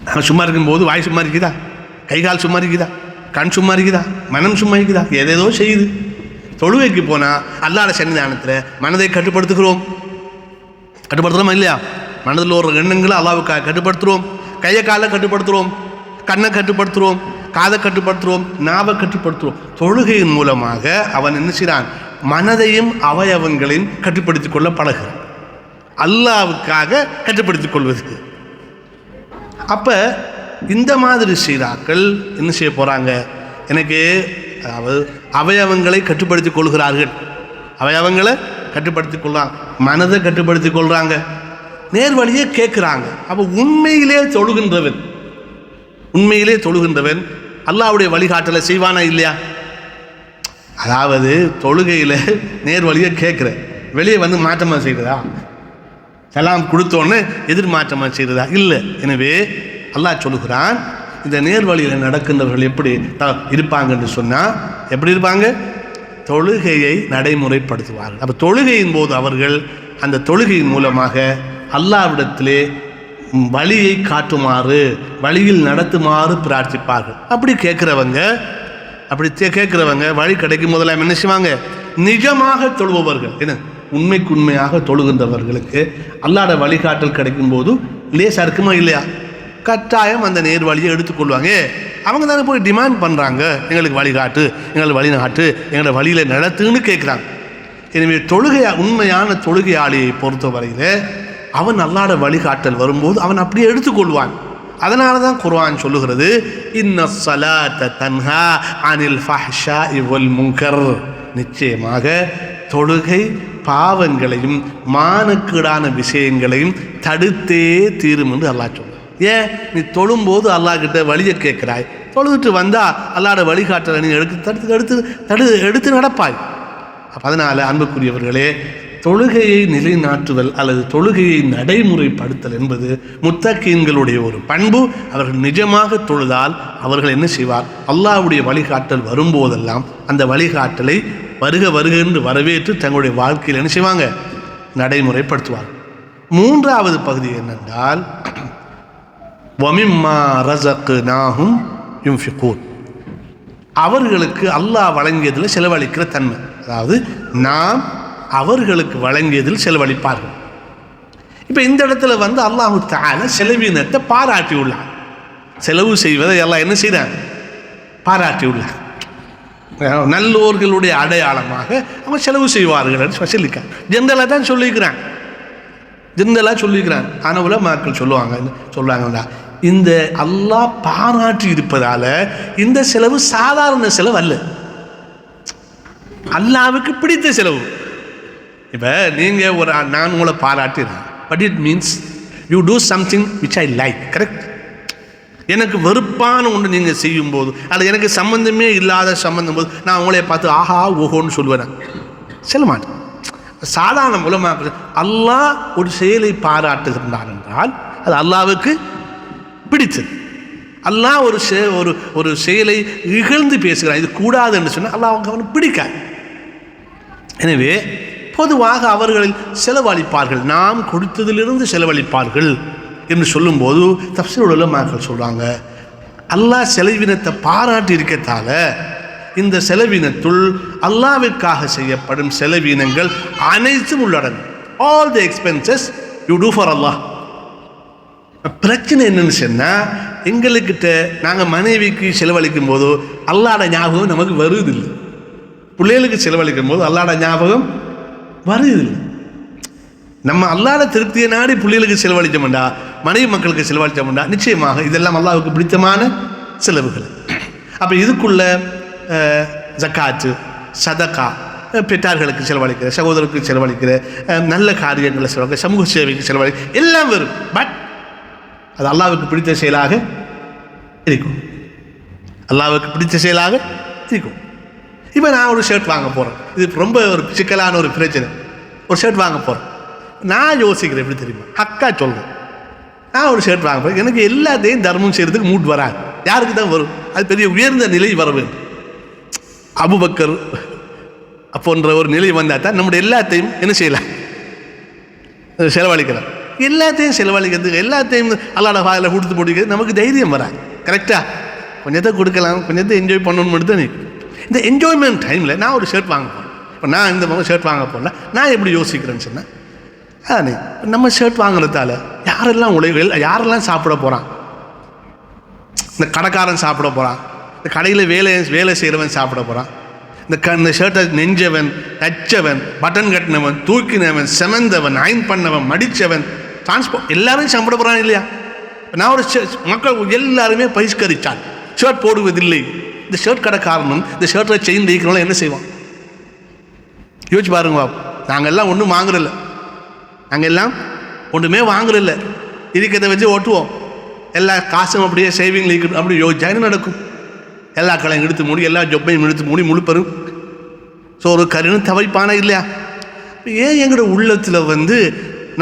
S1: நாங்கள் சும்மா இருக்கும்போது வாய் சும்மா இருக்குதா, கை கால் சும்மா இருக்குதா, கண் சும்மா இருக்குதா, மனம் சும்மா இருக்குதா? ஏதேதோ செய்யுது. தொழுகைக்கு போனால் அல்லாஹ்வுடைய சன்னிதானத்தில் மனதை கட்டுப்படுத்துகிறோமா இல்லையா? மனதில் ஒரு எண்ணங்களை அல்லாஹ்வுக்காக கட்டுப்படுத்துகிறோம். கையை காலை கட்டுப்படுத்துகிறோம், கண்ணை கட்டுப்படுத்துகிறோம், காதை கட்டுப்படுத்துகிறோம், நாவை கட்டுப்படுத்துகிறோம். தொழுகையின் மூலமாக அவன் என்ன செய்கிறான்? மனதையும் அவயவங்களையும் கட்டுப்படுத்திக் கொள்ள பழகிறான், அல்லாஹ்வுக்காக கட்டுப்படுத்திக் கொள்வதற்கு. அப்போ இந்த மாதிரி சீராக்கள் என்ன செய்ய போகிறாங்க? எனக்கு அதாவது அவயவங்களை கட்டுப்படுத்திக் கொள்கிறார்கள், அவயவங்களை கட்டுப்படுத்திக் கொள்கிறாங்க, மனதை கட்டுப்படுத்திக் கொள்கிறாங்க, நேர்வழியே கேட்குறாங்க. அப்போ உண்மையிலே தொழுகின்றவன் அல்லாஹ்வுடைய வழிகாட்டலை செய்வானா இல்லையா? அதாவது தொழுகையில் நேர்வழியை கேட்குற, வெளியே வந்து மாற்றமாக செய்கிறதா? சலாம் கொடுத்தோன்னு எதிர்மாற்றமாக செய்கிறதா? இல்லை. எனவே அல்லாஹ் சொல்லுகிறான், இந்த நேர்வழியில் நடக்கின்றவர்கள் எப்படி இருப்பாங்கன்னு சொன்னால் எப்படி இருப்பாங்க? தொழுகையை நடைமுறைப்படுத்துவார்கள். அப்போ தொழுகையின் போது அவர்கள் அந்த தொழுகையின் மூலமாக அல்லாஹ்விடத்திலே வழியை காட்டுமாறு, வழியில் நடத்துமாறு பிரார்த்திப்பார்கள். அப்படி கேட்குறவங்க வழி கிடைக்கும் போதெல்லாம் என்ன செய்வாங்க? நிஜமாக தொழுபவர்கள், என்ன உண்மையாக தொழுகின்றவர்களுக்கு அல்லாஹ்வுடைய வழிகாட்டல் கிடைக்கும் போது லேசாக இருக்குமா இல்லையா? கட்டாயம் அந்த நேர் வழியை எடுத்துக்கொள்வாங்க. அவங்க தானே போய் டிமாண்ட் பண்ணுறாங்க, எங்களுக்கு வழிகாட்டு, எங்களை வழிநாட்டு, எங்களை வழியில் நடத்துன்னு கேட்குறாங்க. எனவே உண்மையான தொழுகையாளியை பொறுத்தவரையில் அவன் அல்லாஹ்வுடைய வழிகாட்டல் வரும்போது அவன் அப்படியே எடுத்துக்கொள்வான். அதனால தான் குர்ஆன் சொல்லுகிறது, இன்ன ஸலாத்த தன்ஹா அனில் ஃபஹ்ஷாஇ வல் முன்கர், நிச்சயமாக தொழுகை பாவங்களையும் மானக்கேடான விஷயங்களையும் தடுத்தே தீரும் என்று அல்லாஹ் சொல்றான். ஏன்? நீ தொழும்போது அல்லாஹ் கிட்ட வழியை கேட்கிறாய், தொழுதுட்டு வந்தா அல்லாஹ்வுடைய வழிகாட்டலை நீ எடுத்து நடப்பாய். அதனால அன்புக்குரியவர்களே, தொழுகையை நிலைநாட்டுதல் அல்லது தொழுகையை நடைமுறைப்படுத்தல் என்பது முத்தகீன்களுடைய ஒரு பண்பு. அவர்கள் நிஜமாக தொழுதால் அவர்கள் என்ன செய்வார்? அல்லாஹ்வுடைய வழிகாட்டல் வரும்போதெல்லாம் அந்த வழிகாட்டலை வருக என்று வரவேற்று தங்களுடைய வாழ்க்கையில் என்ன செய்வாங்க? நடைமுறைப்படுத்துவார். 3வது பகுதி என்னென்றால், வமிம்மா ரஸக்னாஹும் யுன்ஃபிகூன், அவர்களுக்கு அல்லாஹ் வழங்கியதில் செலவழிக்கிற தன்மை. அதாவது நாம் அவர்களுக்கு வழங்கியதில் செலவழிப்பார்கள். இப்போ இந்த இடத்துல வந்து அல்லாஹு தஆலா செலவினத்தை பாராட்டி உள்ளார். செலவு செய்வதை எல்லாம் என்ன செய்கிறான்? பாராட்டி உள்ளார். நல்லோர்களுடைய அடையாளமாக அவங்க செலவு செய்வார்கள் சொல்லியிருக்காங்க. ஜென்ரலாக தான் சொல்லியிருக்கிறான். ஆனால் உலமாக்கள் சொல்லுவாங்கடா, இந்த அல்லாஹ் பாராட்டி இருப்பதால இந்த செலவு சாதாரண செலவு அல்ல, அல்லாஹ்வுக்கு பிடித்த செலவு. இப்போ நீங்கள் நான் உங்களை பாராட்டுறேன், but it means you do something which I like. Correct? எனக்கு வெறுப்பான ஒன்று நீங்கள் செய்யும்போது, அல்லது எனக்கு சம்மந்தமே இல்லாத சம்மந்தம் போது நான் உங்களை பார்த்து ஆஹா ஓஹோன்னு சொல்லுவேன், சொல்ல மாட்டேன். சாதாரண மூலமாக அல்லாஹ் ஒரு செயலை பாராட்டுகின்றான் என்றால் அது அல்லாஹ்வுக்கு பிடித்தது. அல்லாஹ் ஒரு செயலை இகழ்ந்து பேசுகிறான், இது கூடாது என்று சொன்னால் அல்லாஹ் அவனுக்கு பிடிக்காது. எனவே பொதுவாக அவர்களில் செலவழிப்பார்கள், நாம் கொடுத்ததிலிருந்து செலவழிப்பார்கள் என்று சொல்லும்போது தஃப்ஸீர் உலமாக்கள் சொல்கிறாங்க, அல்லாஹ் செலவினத்தை பாராட்டி இருக்கத்தால இந்த செலவினத்துள் அல்லாஹ்விற்காக செய்யப்படும் செலவினங்கள் அனைத்தும் உள்ளடங்கும். All the expenses you do for அல்லாஹ். பிரச்சனை என்னன்னு சொன்னால், எங்களுக்கிட்ட நாங்கள் மனைவிக்கு செலவழிக்கும் போது அல்லாஹ்வுடைய ஞாபகம் நமக்கு வருவதில்லை, பிள்ளைகளுக்கு செலவழிக்கும் போது அல்லாஹ்வுடைய ஞாபகம் வருவதில்லை. நம்ம அல்லாஹ்வுடைய திருப்தியை நாடி பிள்ளைகளுக்கு செலவழித்தோம்டா, மனைவி மக்களுக்கு செலவழித்தோம்டா, நிச்சயமாக இதெல்லாம் அல்லாஹ்வுக்கு பிடித்தமான செலவுகள். அப்போ இதுக்குள்ள ஜக்காத்து, சதகா, பெற்றார்களுக்கு செலவழிக்கிற, சகோதரருக்கு செலவழிக்கிற, நல்ல காரியங்களை செலவழிக்கிற, சமூக சேவைக்கு செலவழிக்கிற எல்லாம் வரும். பட் அது அல்லாஹ்வுக்கு பிடித்த செயலாக இருக்கும். அல்லாஹ்வுக்கு பிடித்த செயலாக இருக்கும். இப்போ நான் ஒரு ஷர்ட் வாங்க போகிறேன். இது ரொம்ப ஒரு சிக்கலான ஒரு பிரச்சனை. ஒரு ஷர்ட் வாங்க போகிறேன். நான் யோசிக்கிறேன் எப்படி தெரியுமா, ஹக்கா சொல்கிறேன். நான் ஒரு ஷர்ட் வாங்க போகிறேன். எனக்கு எல்லாத்தையும் தர்மம் செய்கிறதுக்கு மூட் வராது. யாருக்கு தான் வரும்? அது பெரிய உயர்ந்த நிலை வர வேண்டும். அபூபக்கர் போன்ற ஒரு நிலை வந்தால் தான் நம்முடைய எல்லாத்தையும் என்ன செய்யலாம், செலவழிக்கலாம். எல்லாத்தையும் செலவழிக்கிறதுக்கு, எல்லாத்தையும் அல்லாஹ் வாயில கொடுத்து போட்டுக்கிறது நமக்கு தைரியம் வராது. கரெக்டாக கொஞ்சத்தை கொடுக்கலாம், கொஞ்சத்தை என்ஜாய் பண்ணணும்னு மட்டும் தான். இந்த என்ஜாய்மெண்ட் டைமில் நான் ஒரு ஷர்ட் வாங்க போகிறேன். இப்போ நான் இந்த மாதிரி ஷர்ட் வாங்க போகல, நான் எப்படி யோசிக்கிறேன்னு சொன்னேன், அதானே நம்ம ஷர்ட் வாங்குறதால யாரெல்லாம் யாரெல்லாம் சாப்பிட போகிறான்? இந்த கடைக்காரன் சாப்பிட போகிறான், இந்த கடையில் வேலை செய்கிறவன் சாப்பிட போகிறான், இந்த ஷர்ட்டை நெஞ்சவன், தச்சவன், பட்டன் கட்டினவன், தூக்கினவன், செமந்தவன், அயன் பண்ணவன், மடித்தவன், டிரான்ஸ்போர்ட் எல்லாரும் சாப்பிட போகிறான் இல்லையா? நான் ஒரு மக்கள் எல்லாருமே பரிஷ்கரித்தான், ஷர்ட் போடுவதில்லை. இந்த ஷர்ட் கடைக்காரனும் இந்த ஷர்ட்டை செயின் தைக்கிறவங்களும் என்ன செய்வான்? யோசிச்சு பாருங்க பாபு. நாங்கள் எல்லாம் ஒன்றும் வாங்குறதில்ல, நாங்கள் எல்லாம் ஒன்றுமே வாங்குறதில்ல, இருக்கிறத வச்சு ஓட்டுவோம். எல்லா காசும் அப்படியே சேவிங்கில் இருக்கணும். அப்படி யோசிச்சா என்ன நடக்கும்? எல்லா கடையும் எடுத்து மூடி, எல்லா ஜொப்பையும் எடுத்து மூடி, முழுப்பெரும் ஸோ ஒரு கருன்னு தவைப்பானா இல்லையா? ஏன் எங்களோட உள்ளத்தில்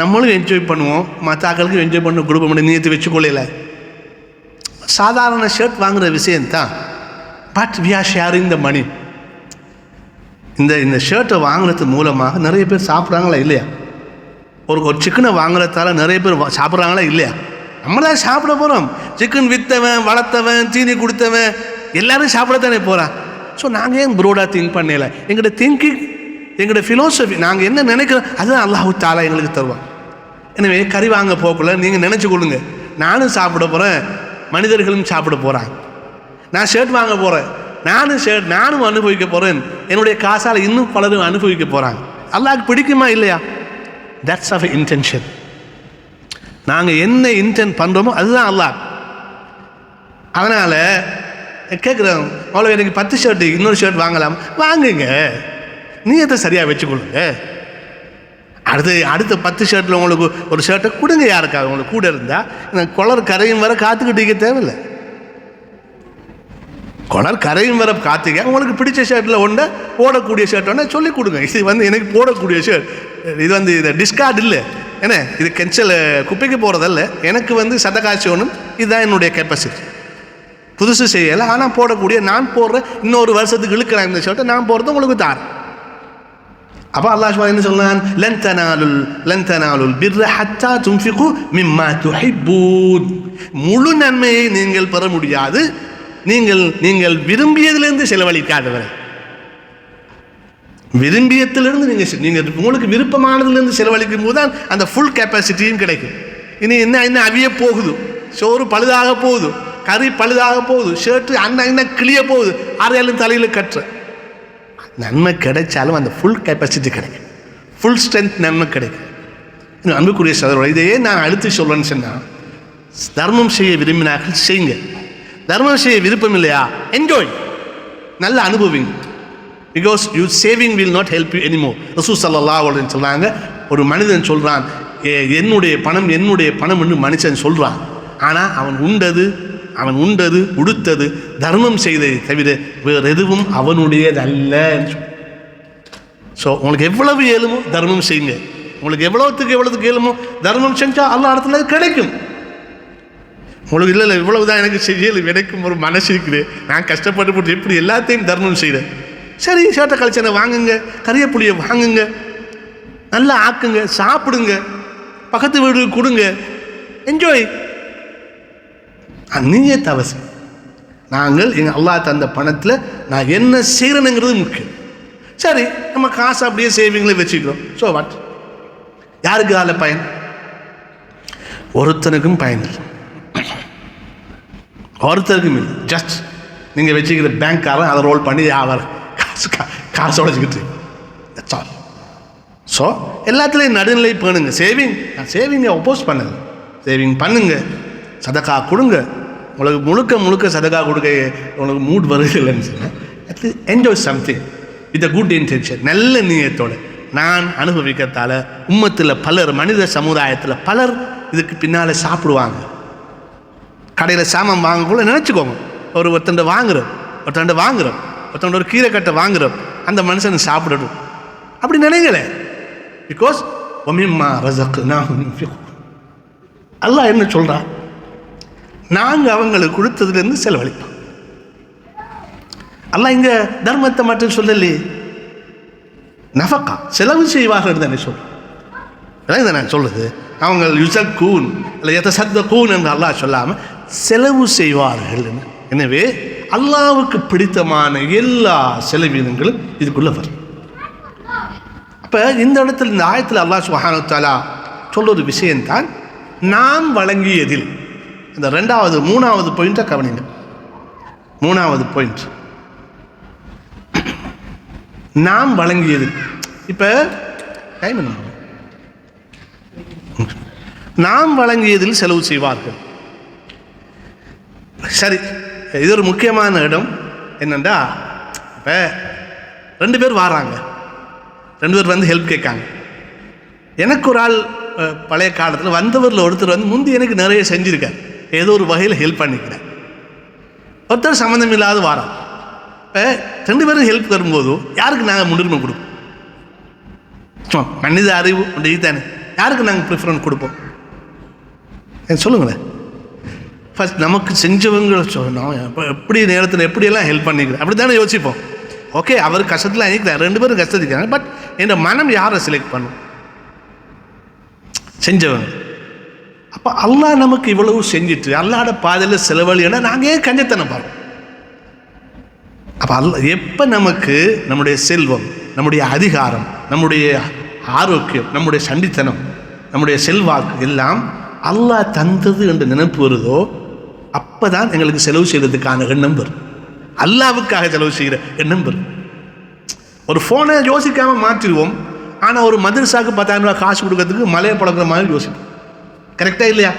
S1: நம்மளும் என்ஜாய் பண்ணுவோம், மற்ற ஆக்களுக்கும் என்ஜாய் பண்ண கொடுக்க முடியும் நீயத்தை வச்சுக்கொள்ளல. சாதாரண ஷர்ட் வாங்குகிற விஷயந்தான். But we are sharing the money. இந்த ஷர்ட்டை வாங்குறது மூலமாக நிறைய பேர் சாப்பிட்றாங்களா இல்லையா? ஒரு சிக்கனை வாங்குறதால நிறைய பேர் சாப்பிட்றாங்களா இல்லையா? நம்மளாம் சாப்பிட போகிறோம். சிக்கன் விற்றவன், வளர்த்தவன், தீனி கொடுத்தவன் எல்லாரும் சாப்பிடத்தானே போகிறான். ஸோ நாங்கள் ஏன் ப்ரோடாக திங்க் பண்ணல? எங்களோட திங்கிங், எங்களோட ஃபிலோசஃபி, நாங்கள் என்ன நினைக்கிறோம் அதுதான் அல்லாஹ் தஆலா எங்களுக்கு தருவான். எனவே கறி வாங்க போகக்குள்ள நீங்கள் நினச்சி கொள்ளுங்க, நானும் சாப்பிட போகிறேன், மனிதர்களும் சாப்பிட போகிறாங்க. நான் ஷர்ட் வாங்க போகிறேன், நானும் அனுபவிக்க போகிறேன், என்னுடைய காசால் இன்னும் பலரும் அனுபவிக்க போகிறாங்க. அல்லாஹ்க்கு பிடிக்குமா இல்லையா? That's of intention. நாங்கள் என்ன இன்டென்ட் பண்ணுறோமோ அதுதான் அல்லாஹ். அதனால் கேட்குறோம், அவ்வளோ எனக்கு 10 ஷர்ட்டு இன்னொரு ஷர்ட் வாங்கலாம், வாங்குங்க, நீயத்தை சரியாக வச்சுக்கொள்ளுங்க. அடுத்த 10 ஷர்ட்டில் உங்களுக்கு ஒரு ஷர்ட்டை கொடுங்க யாருக்காக. உங்களுக்கு கூட இருந்தால் இந்த குளர் கரையும் வர காத்துக்கிட்டு தேவையில்லை. குளர் கரையும் வர காத்துக்க உங்களுக்கு பிடிச்ச ஷர்ட்டில் ஒன்றை போடக்கூடிய ஷர்ட் ஒன்று சொல்லி கொடுங்க. இது எனக்கு போடக்கூடிய ஷர்ட், இது இது டிஸ்கார்ட் இல்லை, ஏன்னா இது கென்சல் குப்பைக்கு போகிறதல்ல, எனக்கு சதகாட்சி ஒன்றும் இதுதான் என்னுடைய கெப்பாசிட்டி. புதுசு செய்யலை, ஆனால் போடக்கூடிய நான் போடுற இன்னொரு வருஷத்துக்கு இழுக்கிறேன் இந்த ஷர்ட்டை, நான் போடுறது உங்களுக்கு தார். அப்போ அல்லாஹ் என்ன சொன்னான்? லன் தனாலுல் பிர்ர ஹத்தா துன்ஃபிகு மிம்மா துஹிப்பூன். முழு நன்மையை நீங்கள் பெற முடியாது நீங்கள் விரும்பியதிலிருந்து செலவழிக்காதவரை. விரும்பியத்திலிருந்து நீங்கள் உங்களுக்கு விருப்பமானதிலிருந்து செலவழிக்கும் போது தான் அந்த ஃபுல் கெப்பாசிட்டியும் கிடைக்கும். இனி என்ன அவிய போகுது, சோறு பழுதாக போகுது, கறி பழுதாக போகுது, ஷர்ட்டு அண்ணன் கிளிய போகுது, அறையாலும் தலையில் கட்டுற நன்மை கிடைச்சாலும் அந்த ஃபுல் கெப்பாசிட்டி கிடைக்கும், ஃபுல் ஸ்ட்ரென்த் நன்மை கிடைக்கும். இன்னும் அன்புக்குரிய சகோதரர், இதையே நான் அடுத்து சொல்கிறேன்னு சொன்னால், தர்மம் செய்ய விரும்பினார்கள் செய்யுங்க. தர்மம் செய்ய விருப்பம் இல்லையா, என்ஜாய், நல்ல அனுபவிங்க. Because you saving will not help you anymore. ரசூல் ஸல்லல்லாஹு அலைஹி வஸல்லம் சொல்கிறாங்க, ஒரு மனிதன் சொல்கிறான் என்னுடைய பணம் என்று மனுஷன் சொல்கிறான், ஆனால் அவன் உண்டது உடுத்தது தர்மம் செய்ததை தவிர வேறு எதுவும் அவனுடையதல்ல. ஸோ உங்களுக்கு எவ்வளவு இயலுமோ தர்மம் செய்யுங்க. உங்களுக்கு எவ்வளவுக்கு இயலுமோ தர்மம் செஞ்சால் அல்லாஹ் இடத்துல கிடைக்கும். உங்களுக்கு இல்லை இவ்வளவு தான் எனக்கு செய்யல, எனக்கும் ஒரு மனசு இருக்குது, நான் கஷ்டப்பட்டு போட்டு எப்படி எல்லாத்தையும் தர்மம் செய்கிறேன். சரி, ஷர்ட்டை கழிச்சனை வாங்குங்க, கரியப்புளியை வாங்குங்க, நல்லா ஆக்குங்க, சாப்பிடுங்க, பக்கத்து வீடுக்கு கொடுங்க, என்ஜாய். நீயத் அவசியம். நாங்கள் எங்கள் அல்லாஹ் தந்த பணத்தில் நான் என்ன செய்கிறேனுங்கிறது முக்கியம். சரி, நம்ம காசு அப்படியே சேவிங்கில் வச்சுக்கிறோம். ஸோ வாட், யாருக்கு அதில் பயன்? ஒருத்தனுக்கும் பயன் இல்லை, ஒருத்தருக்கும் இல்லை. ஜஸ்ட் நீங்கள் வச்சுக்கிற பேங்க்காரன் அதை ரோல் பண்ணி வியாபாரம் காசு உழைச்சிக்கிட்டு. That's all. ஸோ எல்லாத்துலேயும் நடுநிலை பண்ணுங்க. சேவிங்கை ஒப்போஸ் பண்ணுங்க, சேவிங் பண்ணுங்க, சதக்கா கொடுங்க. உங்களுக்கு முழுக்க சதக்கா கொடுக்க உங்களுக்கு மூட் வருது இல்லைன்னு சொன்னேன். At least enjoy something. With good intention, நல்ல நியத்தோடு நான் அனுபவிக்கிறதால உம்மத்தில் பலர், மனித சமுதாயத்தில் பலர் இதுக்கு பின்னால் சாப்பிடுவாங்க. கடையில் சாமான் வாங்கக்குள்ள நினச்சிக்கோங்க, ஒருத்தண்ட வாங்குறோம், ஒருத்தண்ட ஒரு கீரை கட்டை வாங்குறோம், அந்த மனுஷனை சாப்பிடணும் அப்படி நினைங்களே. பிகாஸ் ஒமிம்மா ரஸக்னாஹும் யுன்ஃபிகூன். அல்லாஹ் என்ன சொல்கிறான், நாங்கள் அவங்களுக்கு கொடுத்ததுலேருந்து செலவழிப்போம். அல்லாஹ் இங்கே தர்மத்தை மட்டும் சொல்லலையே, நஃபக்கா செலவு செய்வார்கள் தானே சொல்கிறேன். இதை நான் சொல்லுது அவங்க யுஸக்கூன் இல்லை யதஸத்தகூன் என்று அல்லாஹ் சொல்லாமல் செலவு செய்வார்கள். எனவே அல்லாஹ்வுக்கு பிடித்தமான எல்லா செலவினங்களும் இதுக்குள்ளே வரும். அப்போ இந்த இடத்துல இந்த ஆயத்தில் அல்லாஹ் சுப்ஹானஹு வ தஆலா சொல்ல ஒரு விஷயம்தான் நாம் வழங்கியதில். இந்த மூணாவது பாயிண்ட்டை கவனிங்க. மூணாவது பாயிண்ட் நாம் வழங்கியது. இப்போ டைம் என்ன, நாம் வழங்கியதில் செலவு செய்வார்கள். சரி, இது ஒரு முக்கியமான இடம் என்னென்னா, இப்போ 2 பேர் வராங்க, 2 பேர் வந்து ஹெல்ப் கேட்காங்க. எனக்கு ஒரு ஆள் பழைய காலத்தில் வந்தவரில் ஒருத்தர் வந்து முந்தி எனக்கு நிறைய செஞ்சுருக்கார், ஏதோ ஒரு வகையில் ஹெல்ப் பண்ணிக்கிறேன். ஒருத்தர் சம்மந்தம் இல்லாத வாரம். இப்போ 2 பேரும் ஹெல்ப் வரும்போது யாருக்கு நாங்கள் முன்னுரிமை கொடுப்போம்? மனித அறிவு தானே, யாருக்கு நாங்கள் ப்ரிஃபரன்ஸ் கொடுப்போம் சொல்லுங்களேன். ஃபஸ்ட் நமக்கு செஞ்சவங்க சொல்லணும், இப்போ எப்படி நேரத்தில் எப்படியெல்லாம் ஹெல்ப் பண்ணிக்கிறேன் அப்படி தானே யோசிப்போம். ஓகே, அவர் கஷ்டத்தில் அணிக்கிறார், 2 பேரும் கஷ்டத்துக்கிறாங்க, பட் என் மனம் யாரை செலக்ட் பண்ணும்? செஞ்சவங்க. அப்போ அல்லாஹ் நமக்கு இவ்வளவு செஞ்சுட்டு அல்லாஹ்ட பாதையில் செலவழினா நாங்கள் ஏன் கஞ்சத்தனம் பாருவோம்? அப்போ எப்போ நமக்கு நம்முடைய செல்வம், நம்முடைய அதிகாரம், நம்முடைய ஆரோக்கியம், நம்முடைய சண்டித்தனம், நம்முடைய செல்வாக்கு எல்லாம் அல்லாஹ் தந்தது என்று நினைப்பு வருதோ அப்போ தான் எங்களுக்கு செலவு செய்கிறதுக்கான எண்ணம் வரும். அல்லாவுக்காக செலவு செய்கிற எண்ணம் வரும். ஒரு ஃபோனை யோசிக்காமல் மாற்றிடுவோம், ஆனால் ஒரு மதரசாவுக்கு 10,000 ரூபா காசு கொடுக்கறதுக்கு மலையை பழக்கிற மாதிரி யோசிப்போம். கரெக்டாக இல்லையா?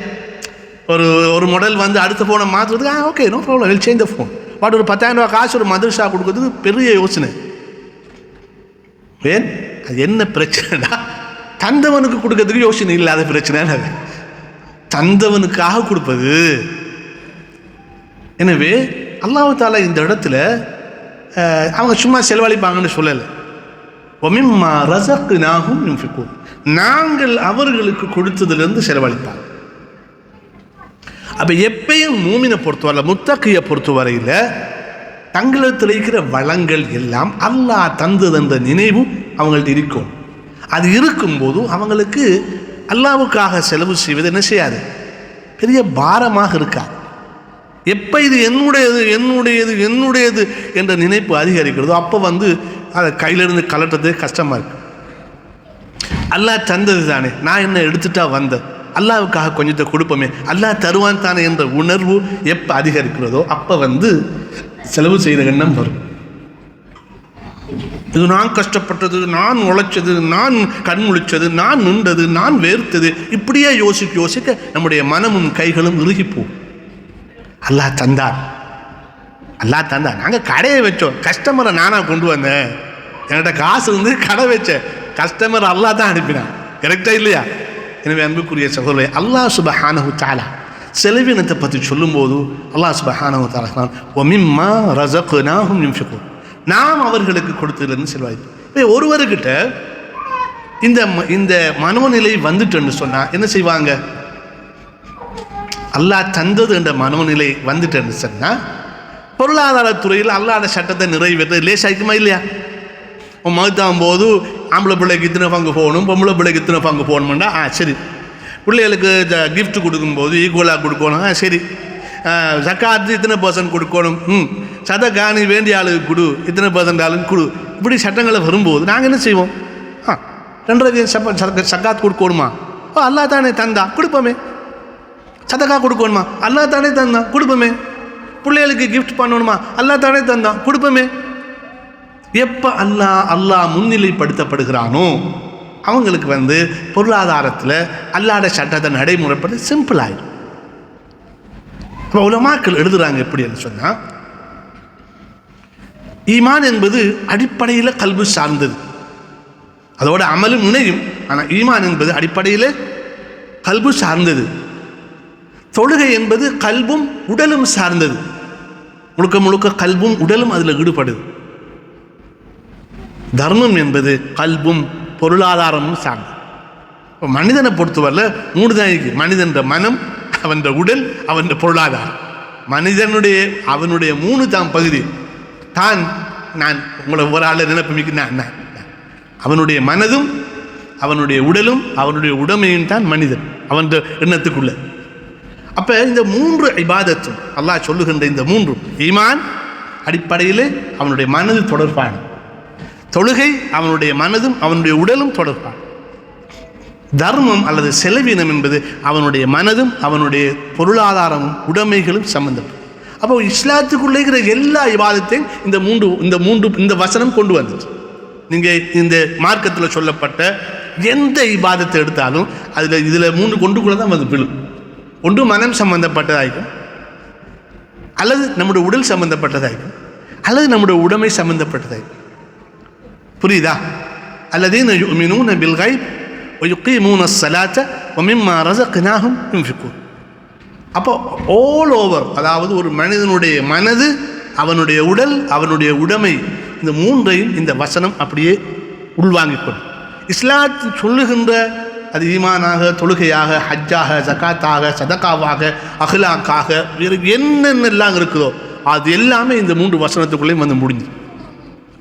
S1: ஒரு மாடல் வந்து அடுத்த ஃபோனை மாற்றுறதுக்கு okay, no problem, will change the phone. But ஒரு 10,000 ரூபா காசு ஒரு மதரசா கொடுக்கறதுக்கு பெரிய யோசனை. ஏன்? அது என்ன பிரச்சனைனா, தந்தவனுக்கு கொடுக்கறதுக்கு யோசனை இல்லாத பிரச்சனை, அது தந்தவனுக்காக கொடுப்பது. எனவே அல்லாஹ் தஆலா இந்த இடத்துல அவங்க சும்மா செலவழிப்பாங்கன்னு சொல்லலை. வமிம்மா ரஸக்னாஹும் யுன்ஃபிகூன், நாங்கள் அவர்களுக்கு கொடுத்ததிலிருந்து செலவழிப்பாங்க. அப்போ எப்பயும் மூமினை பொறுத்தவரை, முத்தக்கியை பொறுத்தவரையில் தங்களிடத்தில் இருக்கிற வளங்கள் எல்லாம் அல்லாஹ் தந்தது என்ற நினைவும் அவங்கள்ட்ட இருக்கும். அது இருக்கும்போது அவங்களுக்கு அல்லாஹ்வுக்காக செலவு செய்வது என்ன செய்யாது, பெரிய பாரமாக இருக்காது. எப்போ இது என்னுடையது என்னுடையது என்னுடையது என்ற நினைப்பு அதிகரிக்கிறதோ அப்போ வந்து அதை கையிலிருந்து கலட்டுறது கஷ்டமாக இருக்கு. அல்லாஹ் தந்தது தானே, நான் என்ன எடுத்துட்டா வந்தேன், அல்லாஹ்வுக்காக கொஞ்சத்தை கொடுப்போமே, அல்லாஹ் தருவான் தானே என்ற உணர்வு எப்போ அதிகரிக்கிறதோ அப்போ வந்து செலவு செய்கிற எண்ணம் வரும். இது நான் கஷ்டப்பட்டது, நான் உழைச்சது, நான் கண்முழிச்சது, நான் நின்றது, நான் வேர்த்தது, இப்படியே யோசிக்க யோசிக்க நம்முடைய மனமும் கைகளும் இறுகிப்போம். அல்லாஹ் தந்தார், அல்லாஹ் தந்தார். நாங்கள் கடையை வச்சோம், கஸ்டமரை நானாக கொண்டு வந்தேன், என்கிட்ட காசு வந்து கடை வச்சேன், கஸ்டமர் அல்லாஹ் தான் அனுப்பினான். கரெக்டாக இல்லையா? எனவே அன்புக்குரிய சகோதரர்களே, அல்லாஹ் சுப்ஹானஹு தஆலா செலவினத்தை பற்றி சொல்லும்போது அல்லாஹ் சுப்ஹானஹு தஆலா வமிம்மா ரஸக்னாஹும் யுன்ஃபிகூன், நாம் அவர்களுக்கு கொடுத்ததிலிருந்து செலவழிப்போம். ஒருவர்கிட்ட இந்த மனோநிலை வந்துட்டுன்னு சொன்னால் என்ன செய்வாங்க? அல்லாஹ் தந்தது என்ற மனோநிலை வந்துட்டுன்னு சொன்னால் பொருளாதாரத்துறையில் அல்லாஹ்ட சட்டத்தை நிறைவேற்ற லேசாய்க்குமா இல்லையா? மகத்தாகும் போது ஆம்பளை பிள்ளைக்கு இத்தனை பங்கு போகணும், பொம்பளை பிள்ளைக்கு இத்தனை பங்கு போகணும்னா சரி. பிள்ளைகளுக்கு கிஃப்ட் கொடுக்கும்போது ஈக்குவலாக கொடுக்கணும், சரி. ஜக்காத்து இத்தனை % கொடுக்கணும், சதக்கா நீ வேண்டிய ஆளுக்கு கொடு, இத்தனை % ஆளுக்கு கொடு, இப்படி சட்டங்களை வரும்போது நாங்கள் என்ன செய்வோம்? 2.5 சக்காத் கொடுக்கணுமா? அல்லாஹ் தானே தந்தா கொடுப்போமே. சதக்கா கொடுக்கணுமா? அல்லாஹ் தானே தந்தா கொடுப்போமே. பிள்ளைகளுக்கு கிஃப்ட் பண்ணணுமா? அல்லாஹ் தானே தந்தா கொடுப்போமே. எப்போ அல்லாஹ் முன்னிலைப்படுத்தப்படுகிறானோ அவங்களுக்கு வந்து பொருளாதாரத்தில் அல்லாஹ்ட சட்டத்தை நடைமுறைப்படுத்த சிம்பிள் ஆகிடும். இப்போ உலமாக்கள் எழுதுகிறாங்க எப்படின்னு சொன்னால், ஈமான் என்பது அடிப்படையில் கல்பு சார்ந்தது, அதோட அமலும் இணையும். ஆனால் ஈமான் என்பது அடிப்படையில் கல்பு சார்ந்தது. தொழுகை என்பது கல்பும் உடலும் சார்ந்தது, முழுக்க முழுக்க கல்பும் உடலும் அதில் ஈடுபடுது. தர்மம் என்பது கல்பும் பொருளாதாரமும் சார்ந்தது. இப்போ மனிதனை பொறுத்தவரை 3 தான் இருக்கு. மனிதன்ற மனம், அவன் உடல், அவன் பொருளாதாரம். அவனுடைய 3 தான் பகுதி தான். நான் உங்களை ஒரு ஆளை நினைப்பு மிக்க அவனுடைய மனதும் அவனுடைய உடலும் அவனுடைய உடைமையும் தான் மனிதன் அவன் எண்ணத்துக்குள்ள. அப்போ இந்த 3 இபாதத்தும் அல்லாஹ் சொல்லுகின்ற இந்த 3 ஈமான் அடிப்படையில் அவனுடைய மனது தொடர்பான, தொழுகை அவனுடைய மனதும் அவனுடைய உடலும் தொடர்பான, தர்மம் அல்லது செலவீனம் என்பது அவனுடைய மனதும் அவனுடைய பொருளாதாரமும் உடைமைகளும் சம்பந்தப்படும். அப்போ இஸ்லாத்துக்குள்ளே இருக்கிற எல்லா இபாதத்தையும் இந்த வசனம் கொண்டு வந்துச்சு. நீங்கள் இந்த மார்க்கத்தில் சொல்லப்பட்ட எந்த இபாதத்தை எடுத்தாலும் இதில் 3 கொண்டுக்குள்ளே தான் வந்து விழும். ஒன்று மனம் சம்பந்தப்பட்டதாகும், அல்லது நம்முடைய உடல் சம்பந்தப்பட்டதாகும், அல்லது நம்முடைய உடைமை சம்பந்தப்பட்டதாகும். புரியுதா? அல்லதீன யுமினூன பில் கைப் வ யுகீமூன ஸலாத்த வ மிம்மா ரஸக்னாஹும் யுன்ஃபிகூன். அப்போ ஆல் ஓவர், அதாவது ஒரு மனிதனுடைய மனது, அவனுடைய உடல், அவனுடைய உடைமை, இந்த 3ஐயும் இந்த வசனம் அப்படியே உள்வாங்கிக்கொள்ளும். இஸ்லாத் சொல்லுகின்ற அது ஈமானாக, தொழுகையாக, ஹஜ்ஜாக, ஜகாத்தாக, சதகாவாக, அஹ்லாக்காக, வேறு என்னென்னலாம் இருக்குதோ அது எல்லாமே இந்த 3 வசனத்துக்குள்ளேயும் வந்து முடிஞ்சு.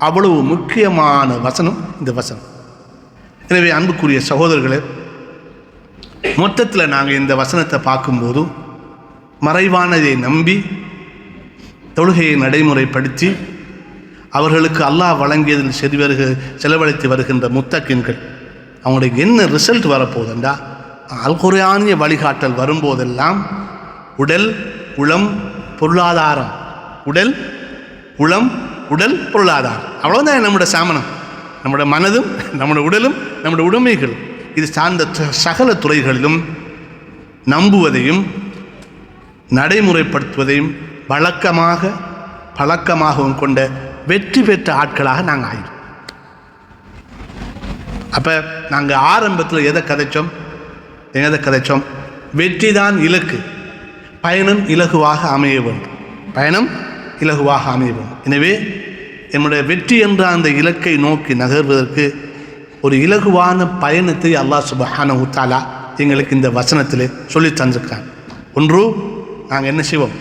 S1: அவ்வளவு முக்கியமான வசனம் இந்த வசனம். எனவே அன்புக்குரிய சகோதரர்களே, மொத்தத்தில் நாங்கள் இந்த வசனத்தை பார்க்கும்போது மறைவானதை நம்பி தொழுகையை நடைமுறைப்படுத்தி அவர்களுக்கு அல்லாஹ் வழங்கியதில் செலவழித்து வருகின்ற முத்தக்கின்கள் அவங்களுக்கு என்ன ரிசல்ட் வரப்போகுதுண்டா, அல்குர்ஆனிய வழிகாட்டல் வரும்போதெல்லாம் உடல், உளம், பொருளாதாரம், உடல், உளம், உடல், பொருளாதாரம், அவ்வளோதான் நம்முடைய சாமனம். நம்முடைய மனதும் நம்முடைய உடலும் நம்முடைய உடைமைகள் இது சார்ந்த சகல துறைகளிலும் நம்புவதையும் நடைமுறைப்படுத்துவதையும் பழக்கமாகவும் கொண்ட வெற்றி பெற்ற ஆட்களாக நாங்கள் ஆயிடும். அப்போ நாங்கள் ஆரம்பத்தில் எதை கதைச்சோம்? வெற்றி தான் இலக்கு, பயணம் இலகுவாக அமைய வேண்டும், எனவே என்னுடைய வெற்றி என்ற அந்த இலக்கை நோக்கி நகர்வதற்கு ஒரு இலகுவான பயணத்தை அல்லாஹ் சுப்ஹானஹு தஆலா எங்களுக்கு இந்த வசனத்திலே சொல்லி தந்திருக்காங்க. ஒன்று, நாங்கள் என்ன செய்வோம்?